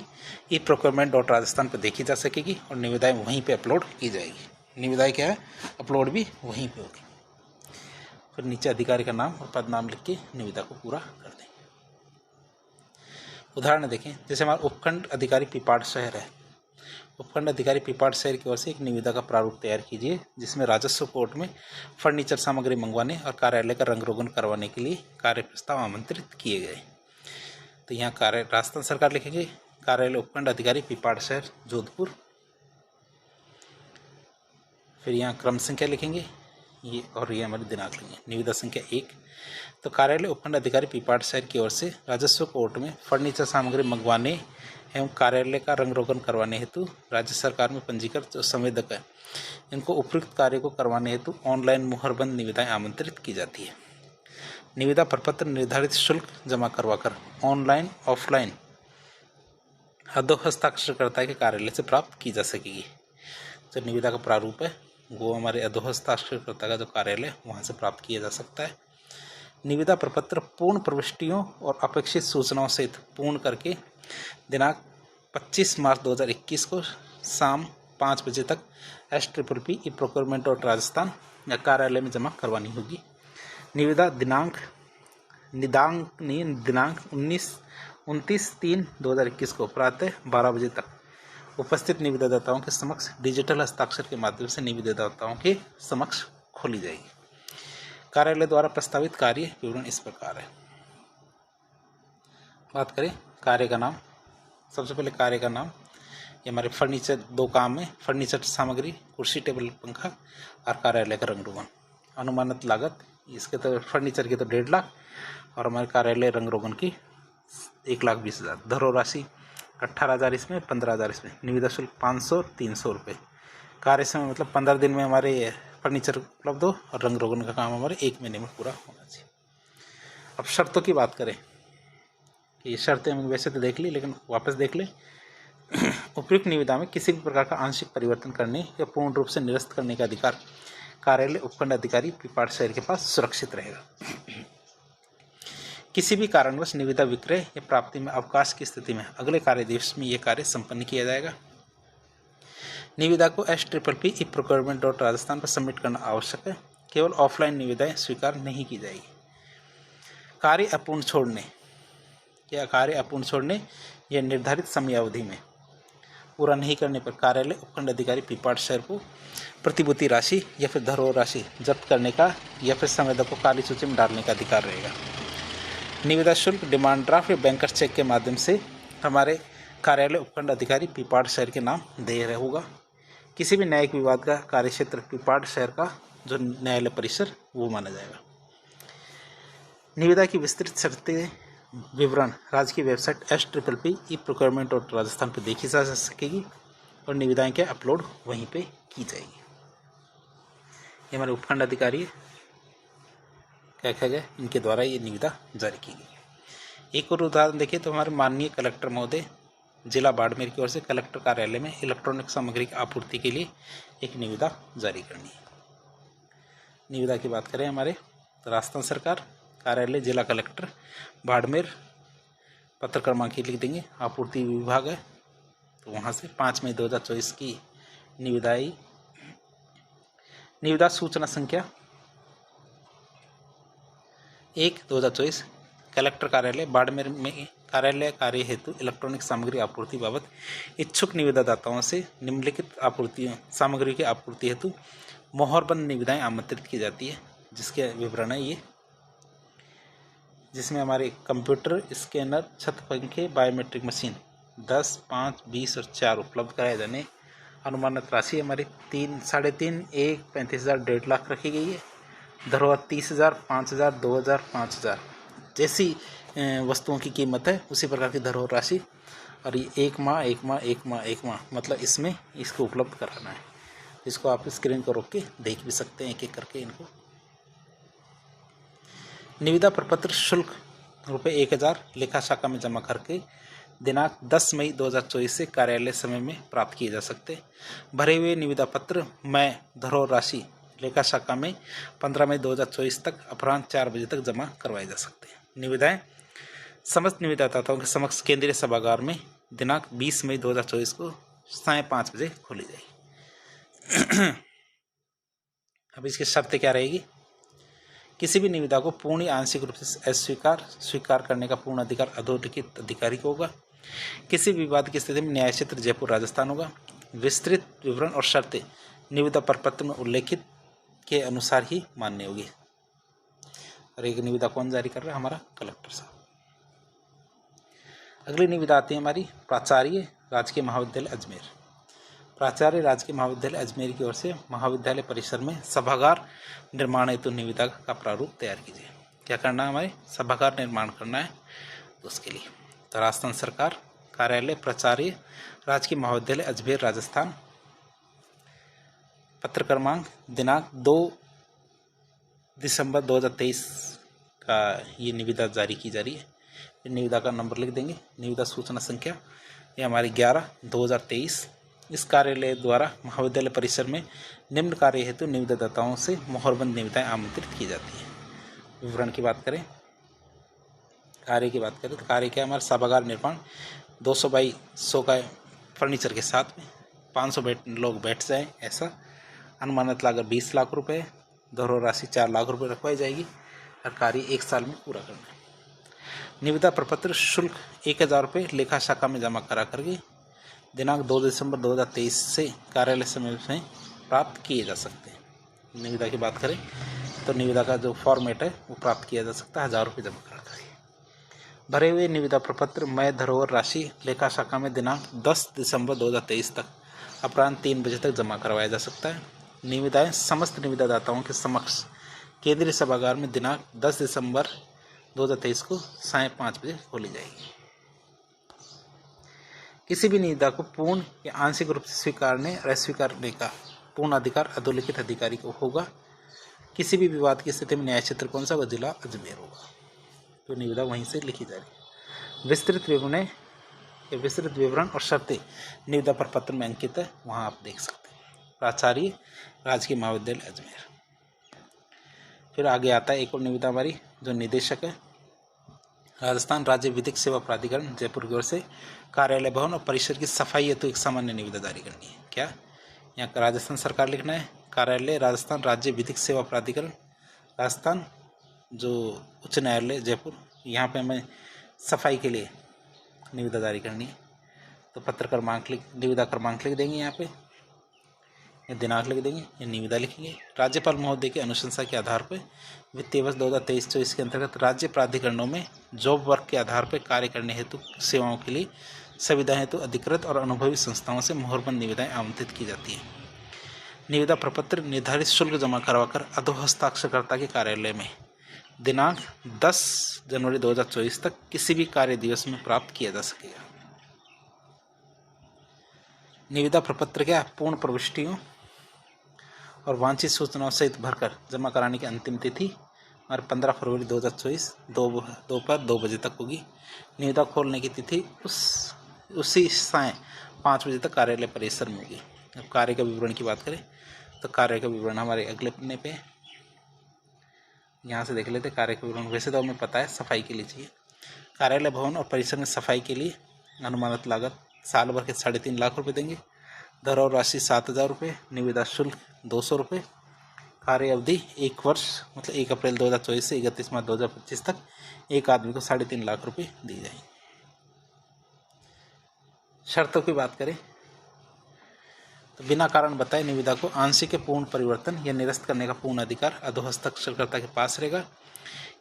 Speaker 1: procurement.rajasthan पर देखी जा सकेगी और निविदाएं वहीं पे अपलोड की जाएगी। निविदाएं क्या है, अपलोड भी वहीं पे होगी। फिर नीचे अधिकारी का नाम और पद नाम लिख के निविदा को पूरा कर दें। उदाहरण देखें, जैसे हमारा उपखंड अधिकारी पिपाड़ शहर है। उपखंड अधिकारी पिपाड़ शहर की ओर से एक निविदा का प्रारूप तैयार कीजिए जिसमें राजस्व कोर्ट में फर्नीचर सामग्री मंगवाने और कार्यालय का रंग रोगन करवाने के लिए कार्य प्रस्ताव आमंत्रित किए गए। तो यहाँ कार्य राजस्थान सरकार लिखेंगे, कार्यालय उपखंड अधिकारी पिपाड़ शहर जोधपुर। फिर यहाँ क्रम संख्या लिखेंगे, ये हमारी दिनांक लेंगे। निविदा संख्या 1, तो कार्यालय उपखंड अधिकारी पीपाड़ शहर की ओर से राजस्व कोर्ट में फर्नीचर सामग्री मंगवाने एवं कार्यालय का रंग रोगन करवाने हेतु राज्य सरकार में पंजीकृत जो संवेदक है इनको उपयुक्त कार्य को करवाने हेतु ऑनलाइन मुहरबंद निविदाएं आमंत्रित की जाती है। निविदा प्रपत्र निर्धारित शुल्क जमा करवाकर ऑनलाइन ऑफलाइन अधोहस्ताक्षरकर्ता के कार्यालय से प्राप्त की जा सकेगी। जो निविदा का प्रारूप है वो हमारे अधोहस्ताक्षरकर्ता का जो कार्यालय वहाँ से प्राप्त किया जा सकता है। निविदा प्रपत्र पूर्ण प्रविष्टियों और अपेक्षित सूचनाओं सहित पूर्ण करके दिनांक 25 मार्च 2021 को शाम 5 बजे तक SPPP ई प्रोक्योरमेंट और राजस्थान या कार्यालय में जमा करवानी होगी। निविदा दिनांक 29/3/2021 को प्रातः 12 बजे तक उपस्थित निविदादाताओं के समक्ष डिजिटल हस्ताक्षर के माध्यम से निविदादाताओं के समक्ष खोली जाएगी। कार्यालय द्वारा प्रस्तावित कार्य विवरण इस प्रकार है। बात करें कार्य का नाम, सबसे पहले कार्य का नाम, ये हमारे फर्नीचर 2 काम है, फर्नीचर सामग्री कुर्सी टेबल पंखा और कार्यालय का रंग रोगन। अनुमानित लागत इसके तो फर्नीचर की तो 1.5 लाख और हमारे कार्यालय रंग रोगन की 1,20,000। धरो राशि 18,000 इसमें, 15,000 इसमें। निविदा शुल्क 500 300 रुपये। कार्य समय मतलब 15 दिन में हमारे फर्नीचर उपलब्ध हो और रंग रोगन का काम हमारे 1 महीने में पूरा होना चाहिए। अब शर्तों की बात करें, ये शर्तें हम वैसे तो देख ली लेकिन वापस देख लें। उपयुक्त निविदा में किसी भी प्रकार का आंशिक परिवर्तन करने या पूर्ण रूप से निरस्त करने का अधिकार कार्यालय उपखंड अधिकारी पीपाड़ शहर के पास सुरक्षित रहेगा। किसी भी कारणवश निविदा विक्रय या प्राप्ति में अवकाश की स्थिति में अगले कार्य दिवस में यह कार्य संपन्न किया जाएगा। निविदा को SPPP ई प्रोक्योरमेंट राजस्थान पर सबमिट करना आवश्यक है। केवल ऑफलाइन निविदाएं स्वीकार नहीं की जाएगी। कार्य अपूर्ण छोड़ने या निर्धारित समयावधि में पूरा नहीं करने पर कार्यालय उपखंड अधिकारी पीपाड़ शहर को प्रतिभूति राशि या फिर धरोहर राशि जब्त करने का या फिर संवेदक को काली सूची में डालने का अधिकार रहेगा। निविदा शुल्क डिमांड ड्राफ्ट या बैंकर चेक के माध्यम से हमारे कार्यालय उपखंड अधिकारी पीपाड़ शहर के नाम देय होगा। किसी भी न्यायिक विवाद का कार्यक्षेत्र पीपाड़ शहर का जो न्यायालय परिसर वो माना जाएगा। निविदा की विस्तृत शर्तें विवरण राज्य की वेबसाइट SPPP ई प्रोक्योरमेंट और राजस्थान पर देखी जा सकेगी और निविदाएं क्या अपलोड वहीं पे की जाएगी। ये हमारे उपखंड अधिकारी क्या कहा गया, इनके द्वारा ये निविदा जारी की गई। एक और उदाहरण देखिए तो हमारे माननीय कलेक्टर महोदय जिला बाड़मेर की ओर से कलेक्टर कार्यालय में इलेक्ट्रॉनिक सामग्री की आपूर्ति के लिए एक निविदा जारी करनी है। निविदा की बात करें हमारे तो राजस्थान सरकार कार्यालय जिला कलेक्टर बाड़मेर, पत्र क्रमांक लिख देंगे, आपूर्ति विभाग है तो वहाँ से 5 मई 2024 की निविदा सूचना संख्या 1/2024 कलेक्टर कार्यालय बाड़मेर में कार्यालय कार्य हेतु इलेक्ट्रॉनिक सामग्री आपूर्ति बाबत इच्छुक निविदादाताओं से निम्नलिखित सामग्री की आपूर्ति हेतु मोहरबंद निविदाएं आमंत्रित की जाती है। जिसके विवरण है ये, जिसमें हमारे कंप्यूटर, स्कैनर, छत पंखे, बायोमेट्रिक मशीन 10, 5, 20 और 4 उपलब्ध कराए जाने। अनुमानित राशि हमारी 3, 3.5, 1, 35,000, 1.5 लाख रखी गई है। धरोहर 30,000, 5,000, 2,000, 5,000 जैसी वस्तुओं की कीमत है उसी प्रकार की धरोहर राशि। और ये 1 माह मतलब इसमें इसको उपलब्ध कराना है। इसको आप स्क्रीन को रोक के देख भी सकते हैं एक एक करके इनको। निविदा प्रपत्र शुल्क ₹1000 लेखा शाखा में जमा करके दिनांक 10 मई 2024 से कार्यालय समय में प्राप्त किए जा सकते। भरे हुए निविदा पत्र में धरोहर राशि लेखा शाखा में 15 मई 2024 तक अपराह्न 4 बजे तक जमा करवाए जा सकते हैं। निविदाएं समस्त निविदादाताओं के समक्ष केंद्रीय सभागार में दिनांक 20 मई 2024 को 5:30 बजे खोली जाएगी। अब इसकी शर्तें क्या रहेगी? किसी भी निविदा को पूर्ण या आंशिक रूप से स्वीकार करने का पूर्ण अधिकार अधोलिखित अधिकारी को होगा। किसी विवाद की स्थिति में न्याय क्षेत्र जयपुर राजस्थान होगा। विस्तृत विवरण और शर्तें निविदा प्रपत्र में उल्लेखित के अनुसार ही मान्य होगी। और एक निविदा कौन जारी कर रहा है? हमारा कलेक्टर साहब। अगली निविदा आती है हमारी प्राचार्य राजकीय महाविद्यालय अजमेर। प्राचार्य राजकीय महाविद्यालय अजमेर की ओर से महाविद्यालय परिसर में सभागार निर्माण हेतु निविदा का प्रारूप तैयार कीजिए। क्या करना है, हमारे सभागार निर्माण करना है, तो उसके लिए तो राजस्थान सरकार कार्यालय प्राचार्य राजकीय महाविद्यालय अजमेर राजस्थान, पत्र क्रमांक दिनांक 2 दिसंबर 2023 का ये निविदा जारी की जा रही है। निविदा का नंबर लिख देंगे। निविदा सूचना संख्या ये हमारी 11/2023। इस कार्यालय द्वारा महाविद्यालय परिसर में निम्न कार्य हेतु निविदादाताओं से मोहरबंद निविदाएं आमंत्रित की जाती हैं। विवरण की बात करें, कार्य की बात करें तो कार्य क्या है, हमारा सभागार निर्माण 200 बाई 100 का फर्नीचर के साथ में 500 लोग बैठ जाएं, ऐसा। अनुमानित लागत 20 लाख रुपए, धरोहर राशि 4 लाख रुपए रखवाई जाएगी और कार्य 1 साल में पूरा करना है। निविदा प्रपत्र शुल्क 1000 रुपये लेखा शाखा में जमा करा करके दिनांक 2 दिसंबर 2023 से कार्यालय समय में प्राप्त किए जा सकते हैं। निविदा की बात करें तो निविदा का जो फॉर्मेट है वो प्राप्त किया जा सकता है 1000 रुपये जमा करा करके। भरे हुए निविदा प्रपत्र मैं धरोहर राशि लेखा शाखा में दिनांक 10 दिसंबर 2023 तक अपराह्न 3 बजे तक जमा करवाया जा सकता है। निविदाएं समस्त निविदादाताओं के समक्ष केंद्रीय सभागार में दिनांक 10 दिसंबर 2023 को 5:30 बजे खोली जाएगी। किसी भी निविदा को पूर्ण या आंशिक रूप से स्वीकारने और अस्वीकारने का पूर्ण अधिकार अधोलिखित अधिकारी को होगा। किसी भी विवाद की स्थिति में न्याय क्षेत्र कौन सा, वह जिला अजमेर होगा। तो निविदा वहीं से लिखी जा रही है। विस्तृत विवरण और शर्तें निविदा प्रपत्र में अंकित है, वहाँ आप देख सकते हैं। प्राचार्य राजकीय महाविद्यालय अजमेर। फिर आगे आता है एक और निविदा हमारी, जो निदेशक है राजस्थान राज्य विधिक सेवा प्राधिकरण जयपुर की ओर से कार्यालय भवन और परिसर की सफाई हेतु एक सामान्य निविदा जारी करनी है। क्या, यहाँ राजस्थान सरकार लिखना है। कार्यालय राजस्थान राज्य विधिक सेवा प्राधिकरण राजस्थान जो उच्च न्यायालय जयपुर, यहाँ पे हमें सफाई के लिए निविदा जारी करनी है। तो पत्र क्रमांक निविदा क्रमांक लिख देंगे, यहाँ पे ये दिनांक लिख देंगे, ये निविदा लिखेंगे। राज्यपाल महोदय की अनुशंसा के आधार पर वित्तीय वर्ष 2023-24 के अंतर्गत राज्य प्राधिकरणों में जॉब वर्क के आधार पर कार्य करने हेतु सेवाओं के लिए सुविधा हेतु अधिकृत और अनुभवी संस्थाओं से मोहरबंद निविदाएं आमंत्रित की जाती हैं। निविदा प्रपत्र निर्धारित शुल्क जमा करवाकर अधोहस्ताक्षरकर्ता के कार्यालय में दिनांक 10 जनवरी 2024 तक किसी भी कार्य दिवस में प्राप्त किया जा सकेगा। निविदा प्रपत्र क्या, पूर्ण प्रविष्टियों और वांछित सूचनाओं सहित भरकर जमा कराने की अंतिम तिथि और 15 फरवरी 2024 दोपहर 2 बजे तक होगी। निविदा खोलने की तिथि उसी साय 5 बजे तक कार्यालय परिसर में होगी। अब कार्य का विवरण की बात करें तो कार्य का विवरण हमारे अगले पन्ने पे, यहाँ से देख लेते कार्य का विवरण। वैसे तो हमें पता है सफाई के लिए चाहिए। कार्यालय भवन और परिसर में सफाई के लिए अनुमानित लागत साल भर के 3.5 लाख रुपये देंगे। धरोहर राशि 7,000 रुपये, निविदा शुल्क 200 रुपये। कार्य अवधि 1 वर्ष मतलब 1 अप्रैल 2024 से 31 मार्च 2025 तक एक आदमी को 3.5 लाख रुपये दी जाएंगे। शर्तों की बात करें तो बिना कारण बताए निविदा को आंशिक के पूर्ण परिवर्तन या निरस्त करने का पूर्ण अधिकार अधोहस्ताक्षरकर्ता के पास रहेगा।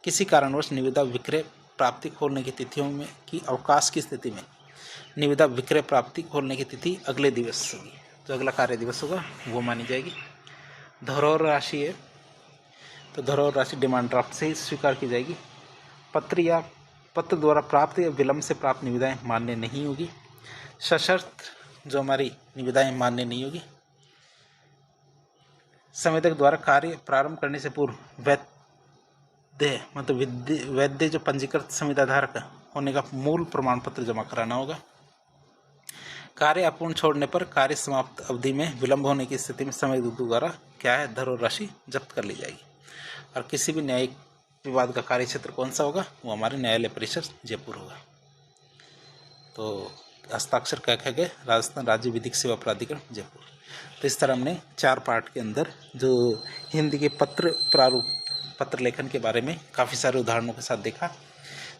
Speaker 1: किसी कारणवश निविदा विक्रय प्राप्ति खोलने की तिथियों में की अवकाश की स्थिति में निविदा विक्रय प्राप्ति खोलने की तिथि अगले दिवस होगी, जो अगला कार्य दिवस होगा वो मानी जाएगी। धरोहर राशि है तो धरोहर राशि डिमांड ड्राफ्ट से ही स्वीकार की जाएगी। पत्र या पत्र द्वारा प्राप्त या विलंब से प्राप्त निविदाएं मान्य नहीं होगी। सशर्त जो हमारी निविदाएं मान्य नहीं होगी। संवेदक द्वारा कार्य प्रारंभ करने से पूर्व वैध जो पंजीकृत संविदाधारक होने का मूल प्रमाण पत्र जमा कराना होगा। कार्य अपूर्ण छोड़ने पर कार्य समाप्त अवधि में विलंब होने की स्थिति में संवेदक द्वारा क्या है, धरोहर राशि जब्त कर ली जाएगी। और किसी भी न्यायिक विवाद का कार्य क्षेत्र कौन सा होगा, वो हमारे न्यायालय परिसर जयपुर होगा। तो हस्ताक्षर क्या कह गए, राजस्थान राज्य विधिक सेवा प्राधिकरण जयपुर। तो इस तरह हमने 4 पार्ट के अंदर जो हिंदी के पत्र लेखन के बारे में काफ़ी सारे उदाहरणों के साथ देखा।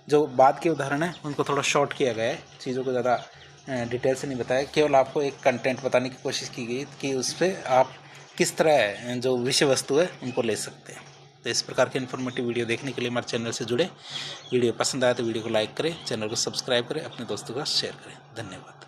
Speaker 1: जो बाद के उदाहरण हैं उनको थोड़ा शॉर्ट किया गया है, चीज़ों को ज़्यादा डिटेल से नहीं बताया, केवल आपको एक कंटेंट बताने की कोशिश की गई कि उस पर आप किस तरह जो विषय वस्तु है उनको ले सकते हैं। तो इस प्रकार के इन्फॉर्मेटिव वीडियो देखने के लिए हमारे चैनल से जुड़े। वीडियो पसंद आया तो वीडियो को लाइक करें, चैनल को सब्सक्राइब करें, अपने दोस्तों के साथ शेयर करें। धन्यवाद।